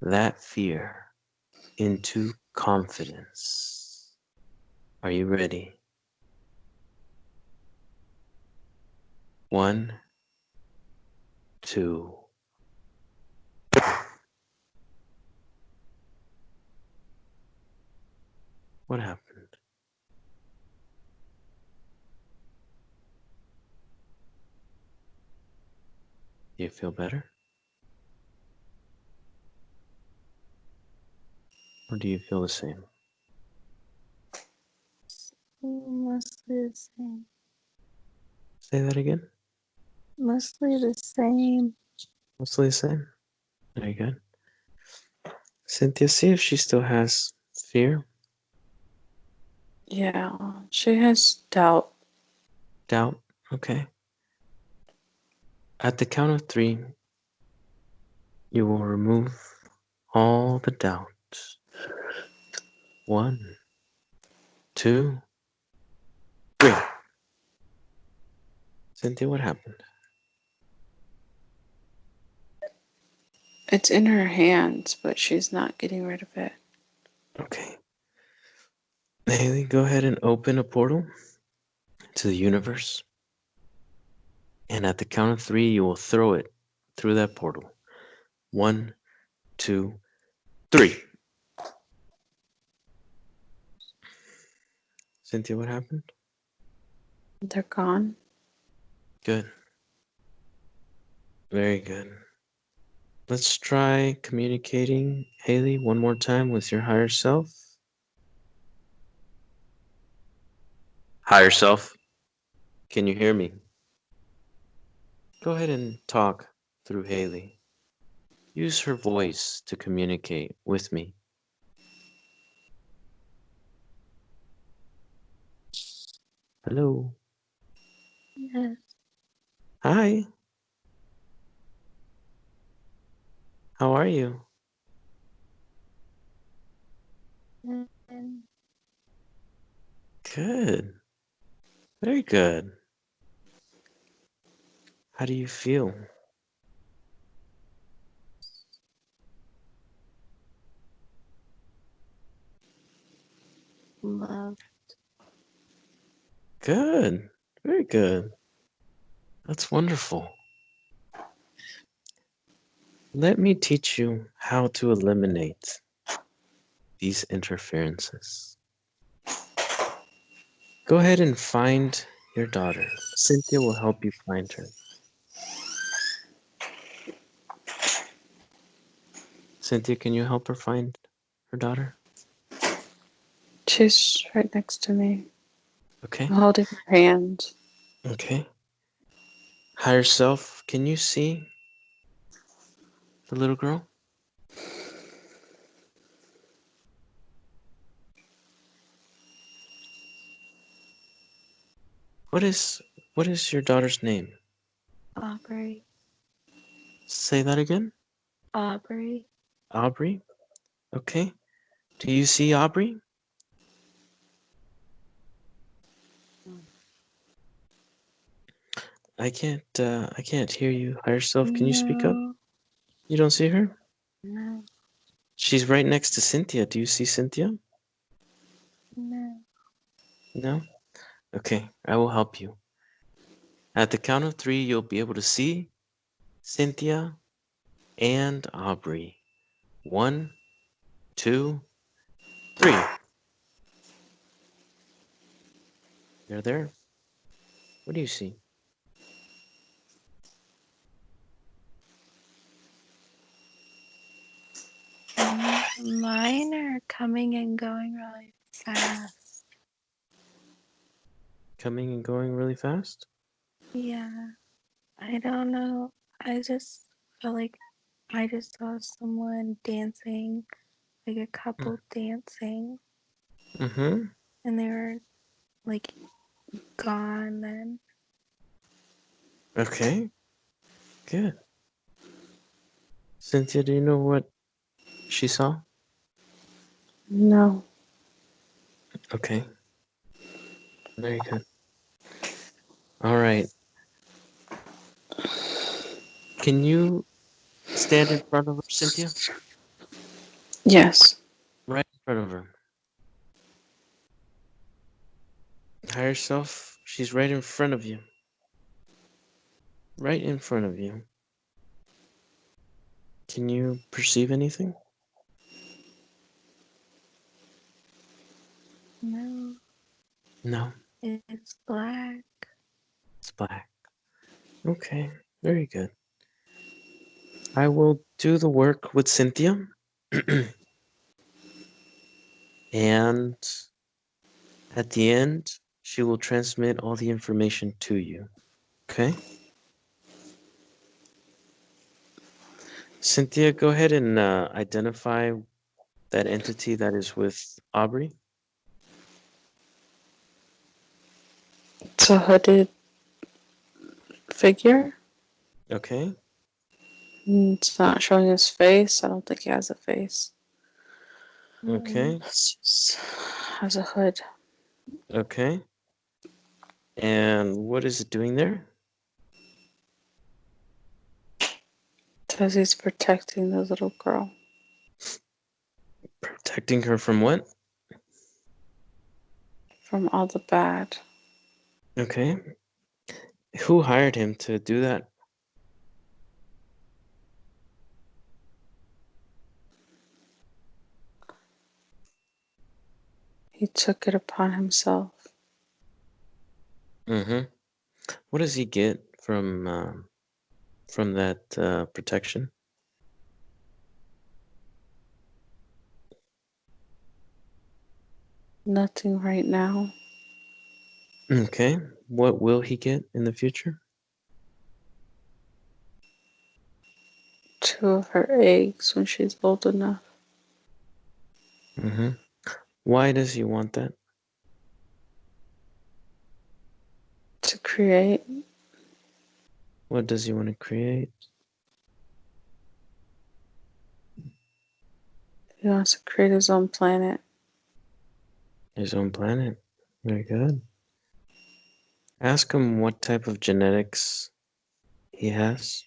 that fear into confidence. Are you ready? 1, 2. What happened? Do you feel better? Or do you feel the same? Mostly the same. Say that again. Mostly the same. Mostly the same. Very good. Cynthia, see if she still has fear, Yeah, she has doubt. doubt. Okay. At the count of 3, you will remove all the doubts. 1, 2, 3. Cynthia, what happened? It's in her hands, but she's not getting rid of it. Okay. Hailey, go ahead and open a portal to the universe. And at the count of 3, you will throw it through that portal. 1, 2, 3. Cynthia, what happened? They're gone. Good. Very good. Let's try communicating, Hailey, one more time with your higher self. Higher self, can you hear me? Go ahead and talk through Hailey. Use her voice to communicate with me. Hello. Yes. Hi. How are you? And Good. Very good. How do you feel? love. Good. Very good. That's wonderful. Let me teach you how to eliminate these interferences. Go ahead and find your daughter. Cynthia will help you find her. Cynthia, can you help her find her daughter? She's right next to me. Okay. I'm holding her hand. Okay. Higher self, can you see the little girl? What is your daughter's name? Aubrey. Say that again. Aubrey. Aubrey? Okay. Do you see Aubrey? I can't hear you. Higher self, can you speak up? No. You don't see her? No. She's right next to Cynthia. Do you see Cynthia? No. No? Okay, I will help you. At the count of 3, you'll be able to see Cynthia and Aubrey. 1, 2, 3. They're there. What do you see? Mine are coming and going really fast. Coming and going really fast? Yeah. I don't know. I just feel like I just saw someone dancing, like a couple dancing, Mm-hmm. and they were like gone then. Okay, good. Cynthia, do you know what she saw? No. Okay, very good. All right. Can you stand in front of her, Cynthia? Yes. Right in front of her. Higher self, she's right in front of you. Right in front of you. Can you perceive anything? No, No, it's black. it's black. Okay, very good. I will do the work with Cynthia. And at the end, she will transmit all the information to you. Okay? Cynthia, go ahead and identify that entity that is with Aubrey. It's a hooded figure. Okay. It's not showing his face. I don't think he has a face. Okay. It's just has a hood. Okay. And what is it doing there? Says he's protecting the little girl Protecting her from what? from all the bad. Okay. Who hired him to do that? He took it upon himself. Mm-hmm. What does he get from that protection? Nothing right now. Okay. What will he get in the future? 2 of her eggs when she's old enough. Mm-hmm. Why does he want that? To create. What does he want to create? He wants to create his own planet. His own planet. Very good. Ask him what type of genetics he has.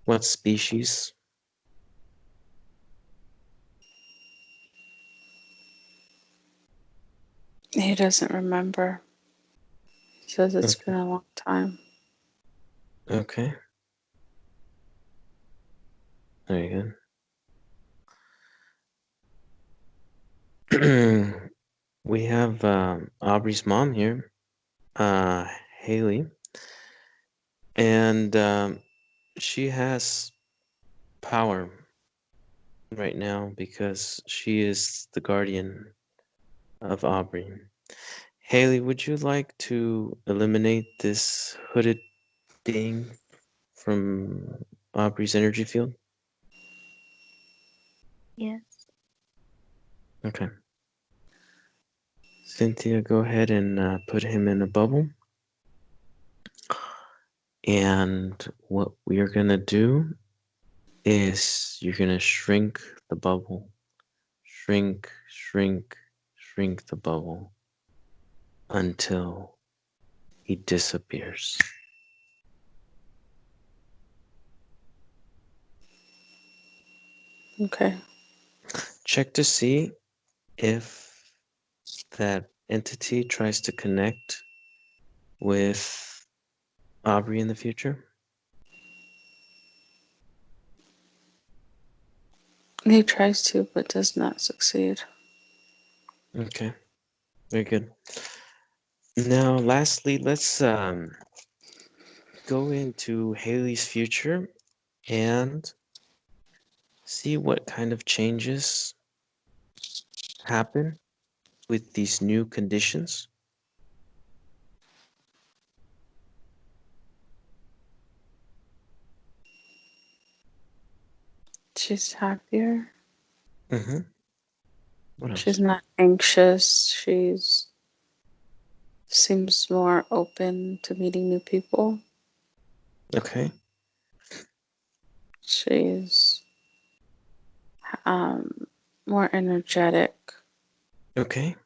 What species? He doesn't remember. He says it's Okay. been a long time. Okay. Very good. We have Aubrey's mom here, Hailey, and she has power right now because she is the guardian of Aubrey. Hailey, would you like to eliminate this hooded being from Aubrey's energy field? Yes. Okay. Cynthia, go ahead and put him in a bubble. And what we are going to do is you're going to shrink the bubble. Shrink, shrink, shrink the bubble until he disappears. Okay. Check to see if that entity tries to connect with Aubrey in the future. He tries to, but does not succeed. Okay, very good. Now, lastly, let's go into Hailey's future and see what kind of changes happen with these new conditions. She's happier. Mm-hmm. What She's else? not anxious. She's seems more open to meeting new people. Okay. She's more energetic. Okay.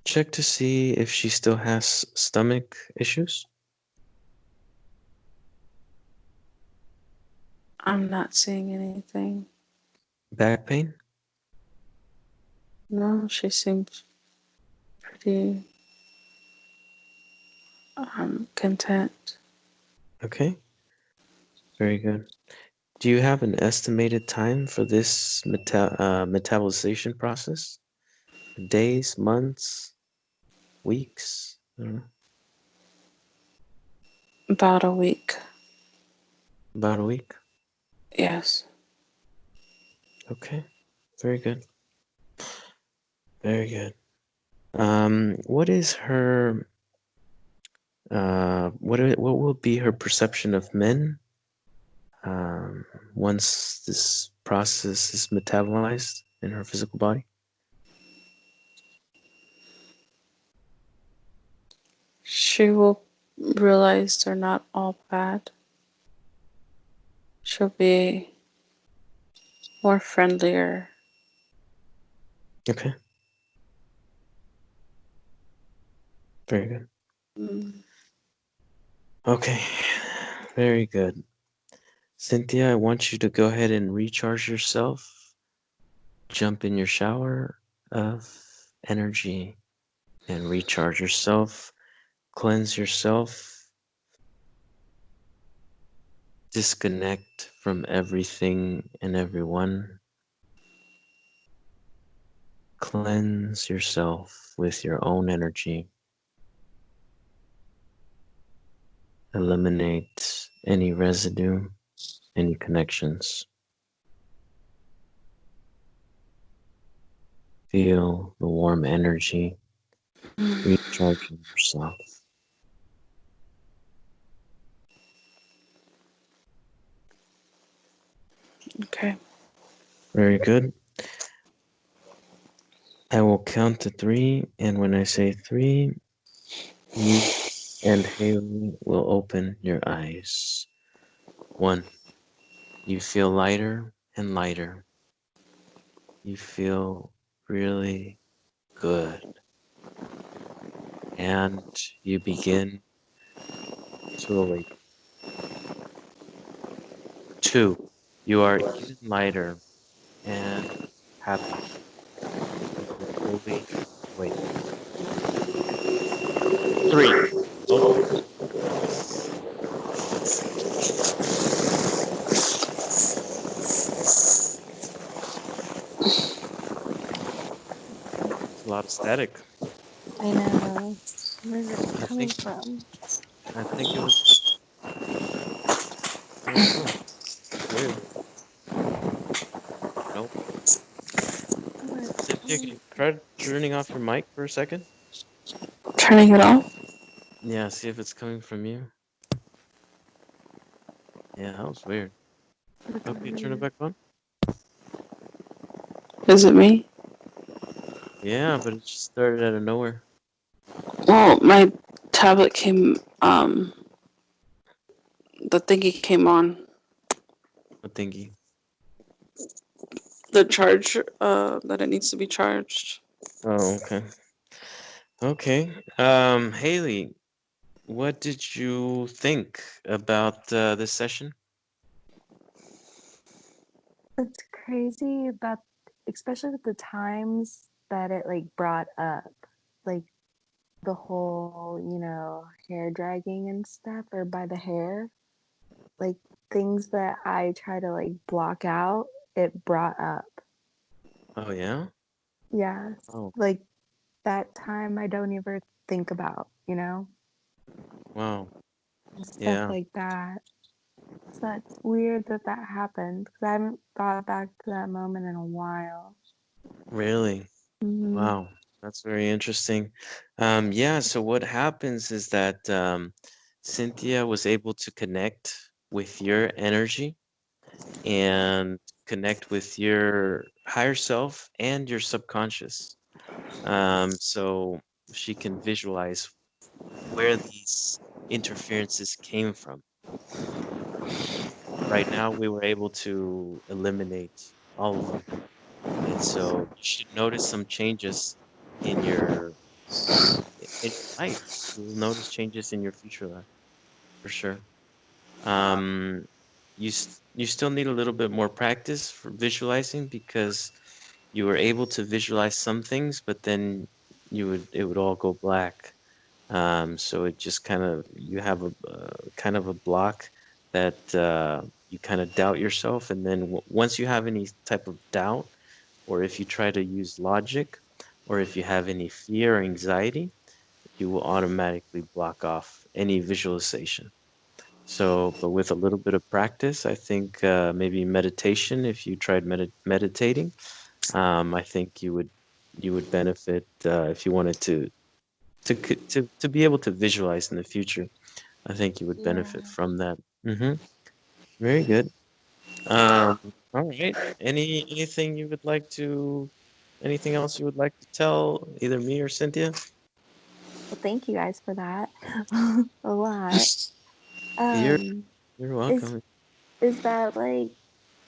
Check to see if she still has stomach issues. I'm not seeing anything. Back pain. No, she seems pretty content. Okay. Very good. Do you have an estimated time for this metabolization process? Days, months, weeks? I don't know. About a week. About a week? Yes. Okay. Very good. Very good. What is her what will be her perception of men once this process is metabolized in her physical body? She will realize they're not all bad. She'll be more friendlier. Okay. Very good. Mm. Okay. Very good. Cynthia, I want you to go ahead and recharge yourself. Jump in your shower of energy and recharge yourself. Cleanse yourself. Disconnect from everything and everyone. Cleanse yourself with your own energy. Eliminate any residue, any connections. Feel the warm energy recharging yourself. Okay. Very good. I will count to 3, and when I say 3, you and Hailey will open your eyes. 1. You feel lighter and lighter. You feel really good. And you begin to awake. 2. You are even lighter and happy. You are fully awake. 3. Open your eyes. It's a lot of static. I know. Where's it I coming think from? I think it was. I don't know. It's weird. Nope. Where it's Cynthia, can coming you try turning off your mic for a second? Turning it off? Yeah, see if it's coming from you. Yeah, that was weird. Okay, turn it from? back on. Is it me? Yeah, but it just started out of nowhere. Well, my tablet came, the thingy came on. What thingy? The charge, that it needs to be charged. Oh, okay. Okay. Hailey, what did you think about this session? It's crazy about, especially with the times that it like brought up, like the whole, hair dragging and stuff, or by the hair, like things that I try to like block out, it brought up. Oh, yeah? Yes. Oh, Like that time I don't even think about, wow. stuff Yeah, like that. So it's weird that that happened because I haven't thought back to that moment in a while. really? Mm-hmm. Wow, that's very interesting. Yeah, so what happens is that Cynthia was able to connect with your energy and connect with your higher self and your subconscious. So she can visualize where these interferences came from. Right now, we were able to eliminate all of them. And so you should notice some changes in your life. You'll notice changes in your future life for sure. Um, you still need a little bit more practice for visualizing because you were able to visualize some things, but then it would all go black. So it just kind of you have a kind of a block that you kind of doubt yourself, and then once you have any type of doubt, or if you try to use logic, or if you have any fear or anxiety, you will automatically block off any visualization. So, but with a little bit of practice, I think maybe meditation. If you tried meditating, I think you would benefit if you wanted to be able to visualize in the future. I think you would Yeah. benefit from that. Very good. All right. Anything you would like to, anything else you would like to tell either me or Cynthia? Well, thank you guys for that. A lot. You're Um, you're is welcome. is that like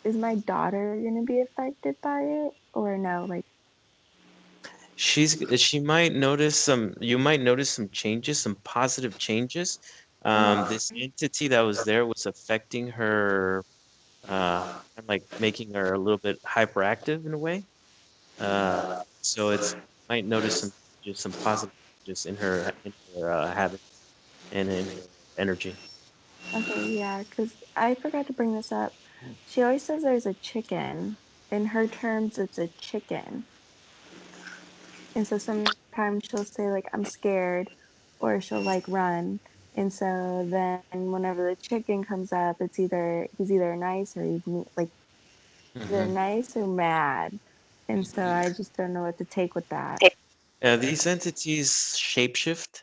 is my daughter gonna be affected by it or no? Like, She might notice some, you might notice some changes, some positive changes. This entity that was there was affecting her, and like making her a little bit hyperactive in a way. Uh, so it's might notice some just some positive changes in her habits and in her energy. okay, yeah, because I forgot to bring this up. She always says there's a chicken. In her terms, it's a chicken. And so sometimes she'll say like I'm scared or she'll like run. And so then whenever the chicken comes up, it's either he's either nice or like either hmm nice or mad. And so I just don't know what to take with that. These entities shapeshift.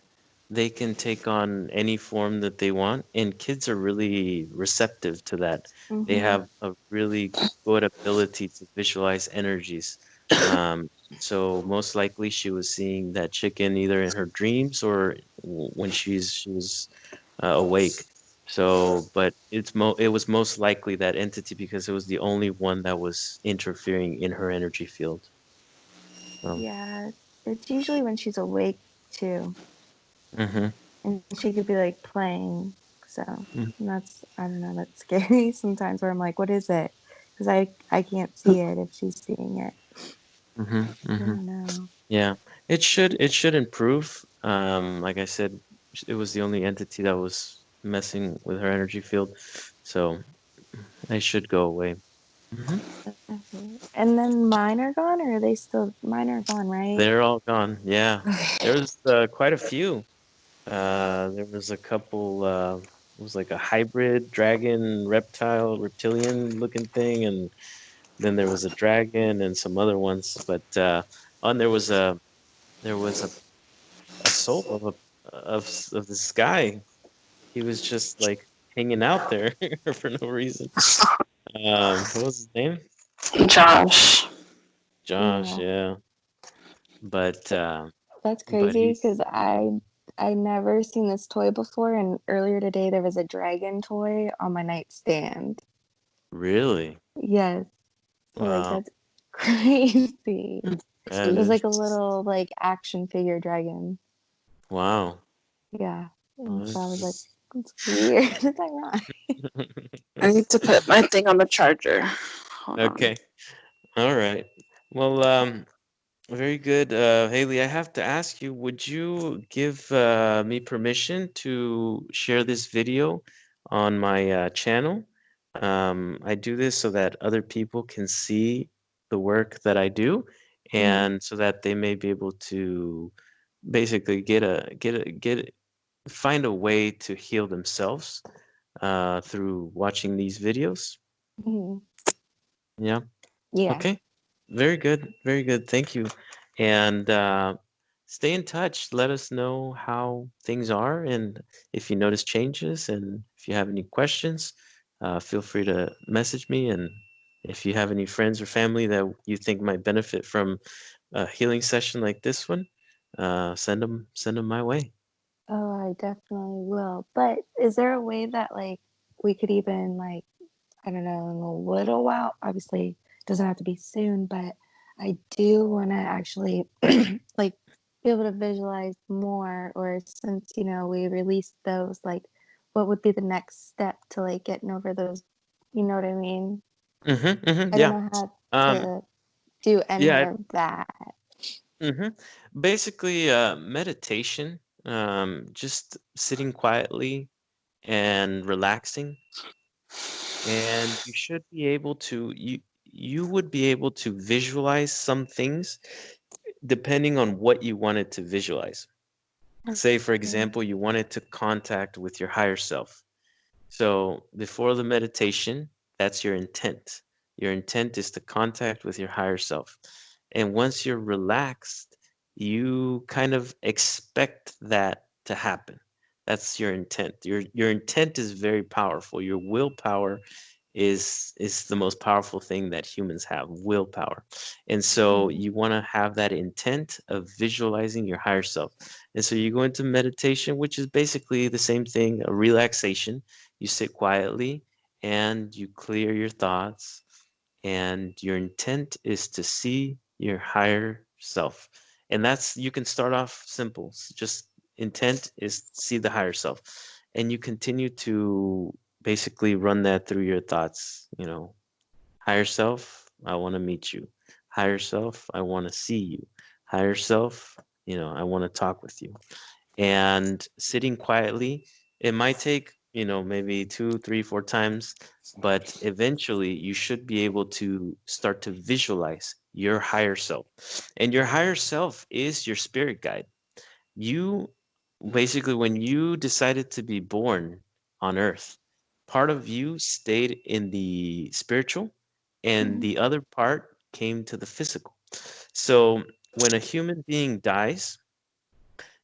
They can take on any form that they want, and kids are really receptive to that. They Mm-hmm. have a really good ability to visualize energies. Um, so most likely she was seeing that chicken either in her dreams or when she was awake. So, but it was most likely that entity because it was the only one that was interfering in her energy field. So, Yeah, it's usually when she's awake too. mhm. And she could be like playing. So and that's I don't know, that's scary sometimes where I'm like, what is it? Because I can't see it if she's seeing it. Mm-hmm, I mm-hmm. don't know. Yeah, it should improve. Like I said, it was the only entity that was messing with her energy field, so they should go away. hmm Okay. And then mine are gone, or are they still? Mine are gone, right? They're all gone. Yeah, Okay. there was quite a few. There was a couple. It was like a hybrid dragon, reptilian looking thing, and then there was a dragon and some other ones. But on there was a soul of this guy. He was just like hanging out there for no reason. What was his name? Josh. Josh, Yeah, yeah. But that's but crazy he's because I never seen this toy before, and earlier today there was a dragon toy on my nightstand. really Yes, so like wow. that's crazy. That It was is like a little like action figure dragon. wow. Yeah, and Oh, so I was like, that's- it's weird. It's ironic. I need to put my thing on the charger. Hold on. Okay. All right. Well, very good. Haley, I have to ask you, would you give me permission to share this video on my channel? I do this so that other people can see the work that I do Mhm. and so that they may be able to basically find a way to heal themselves through watching these videos. Mhm. Yeah. Yeah. Okay. Very good. Very good. Thank you. And stay in touch. Let us know how things are and if you notice changes and if you have any questions, feel free to message me. And if you have any friends or family that you think might benefit from a healing session like this one, send them my way. Oh, I definitely will. But is there a way that like we could even like I don't know in a little while? Obviously, it doesn't have to be soon, but I do want to actually like be able to visualize more. Or since we released those, like what would be the next step to like getting over those? You know what I mean? I don't Yeah. know how Um, to do any yeah. of that. hmm Basically, meditation, just sitting quietly and relaxing, and you should be able to you would be able to visualize some things depending on what you wanted to visualize. Say, for Okay. example, you wanted to contact with your higher self. So before the meditation, that's your intent. Your intent is to contact with your higher self. And once you're relaxed, you kind of expect that to happen. That's your intent. Your intent is very powerful. Your willpower is the most powerful thing that humans have, willpower. And so Mhm. you want to have that intent of visualizing your higher self. And so you go into meditation, which is basically the same thing, a relaxation. You sit quietly and you clear your thoughts, and your intent is to see your higher self. And that's, you can start off simple. Just intent is see the higher self. And you continue to basically run that through your thoughts, higher self, I want to meet you. Higher self, I want to see you. Higher self, I want to talk with you. And sitting quietly, it might take, maybe two, three, four times, but eventually you should be able to start to visualize your higher self. And your higher self is your spirit guide. You basically, when you decided to be born on earth, part of you stayed in the spiritual and Mhm. the other part came to the physical. So when a human being dies,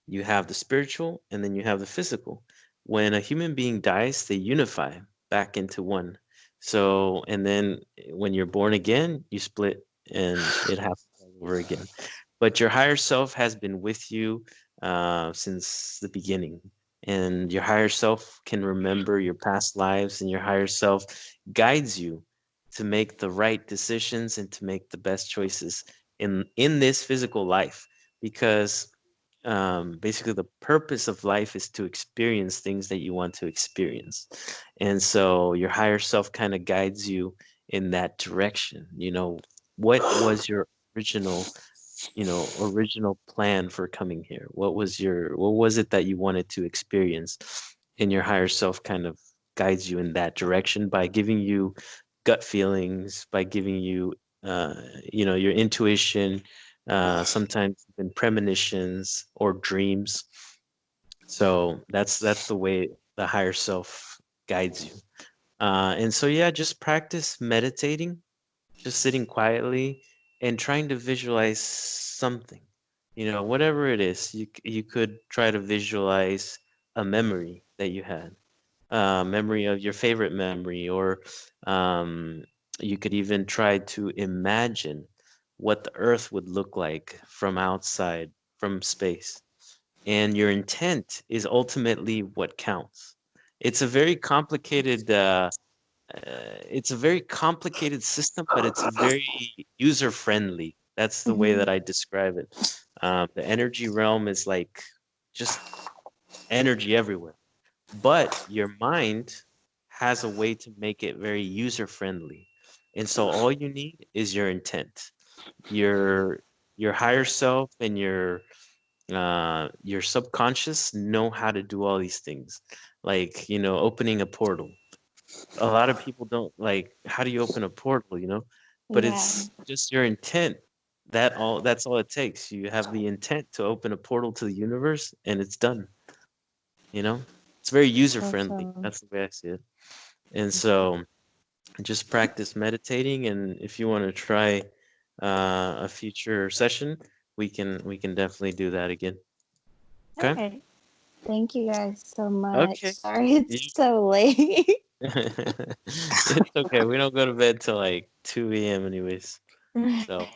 you have the spiritual and then you have the physical. When a human being dies, they unify back into one. So, and then when you're born again, you split and it happens all over again. But your higher self has been with you since the beginning. And your higher self can remember your past lives, and your higher self guides you to make the right decisions and to make the best choices in this physical life. Because basically the purpose of life is to experience things that you want to experience. And so your higher self kind of guides you in that direction. What was your original original plan for coming here? What was it that you wanted to experience? And your higher self kind of guides you in that direction by giving you gut feelings, by giving you your intuition, sometimes even premonitions or dreams. So that's the way the higher self guides you. And so yeah, just practice meditating, just sitting quietly and trying to visualize something. Whatever it is, you could try to visualize a memory that you had, memory of your favorite memory, or um, you could even try to imagine what the earth would look like from outside, from space. And your intent is ultimately what counts. It's a very complicated it's a very complicated system, but it's very user friendly. That's the way that Mhm. I describe it. The energy realm is like just energy everywhere, but your mind has a way to make it very user friendly. And so all you need is your intent. Your your higher self and your subconscious know how to do all these things, like opening a portal. A lot of people don't like, how do you open a portal? But Yeah, it's just your intent. That's all it takes. You have the intent to open a portal to the universe and it's done. you know it's very user friendly. awesome. That's the way I see it. And so just practice meditating, and if you want to try a future session, we can definitely do that again. Okay. Okay. Thank you guys so much. Okay. Sorry You- it's so late. it's okay. We don't go to bed till like 2 a.m. anyways. So,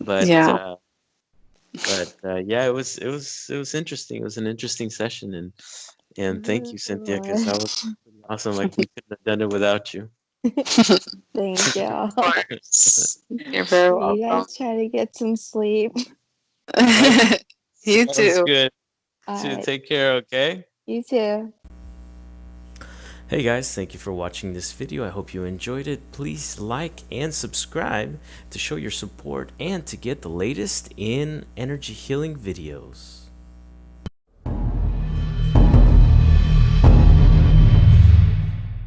but Yeah. yeah, it was interesting. It was an interesting session, and thank you, It Cynthia, because that was was. pretty awesome. Like we couldn't have done it without you. Thank Of y'all. course. You're very You welcome. guys try to get some sleep. Okay, You sounds too. good. All To right. take care, okay? You too. Hey guys, thank you for watching this video. I hope you enjoyed it. Please like and subscribe to show your support and to get the latest in energy healing videos.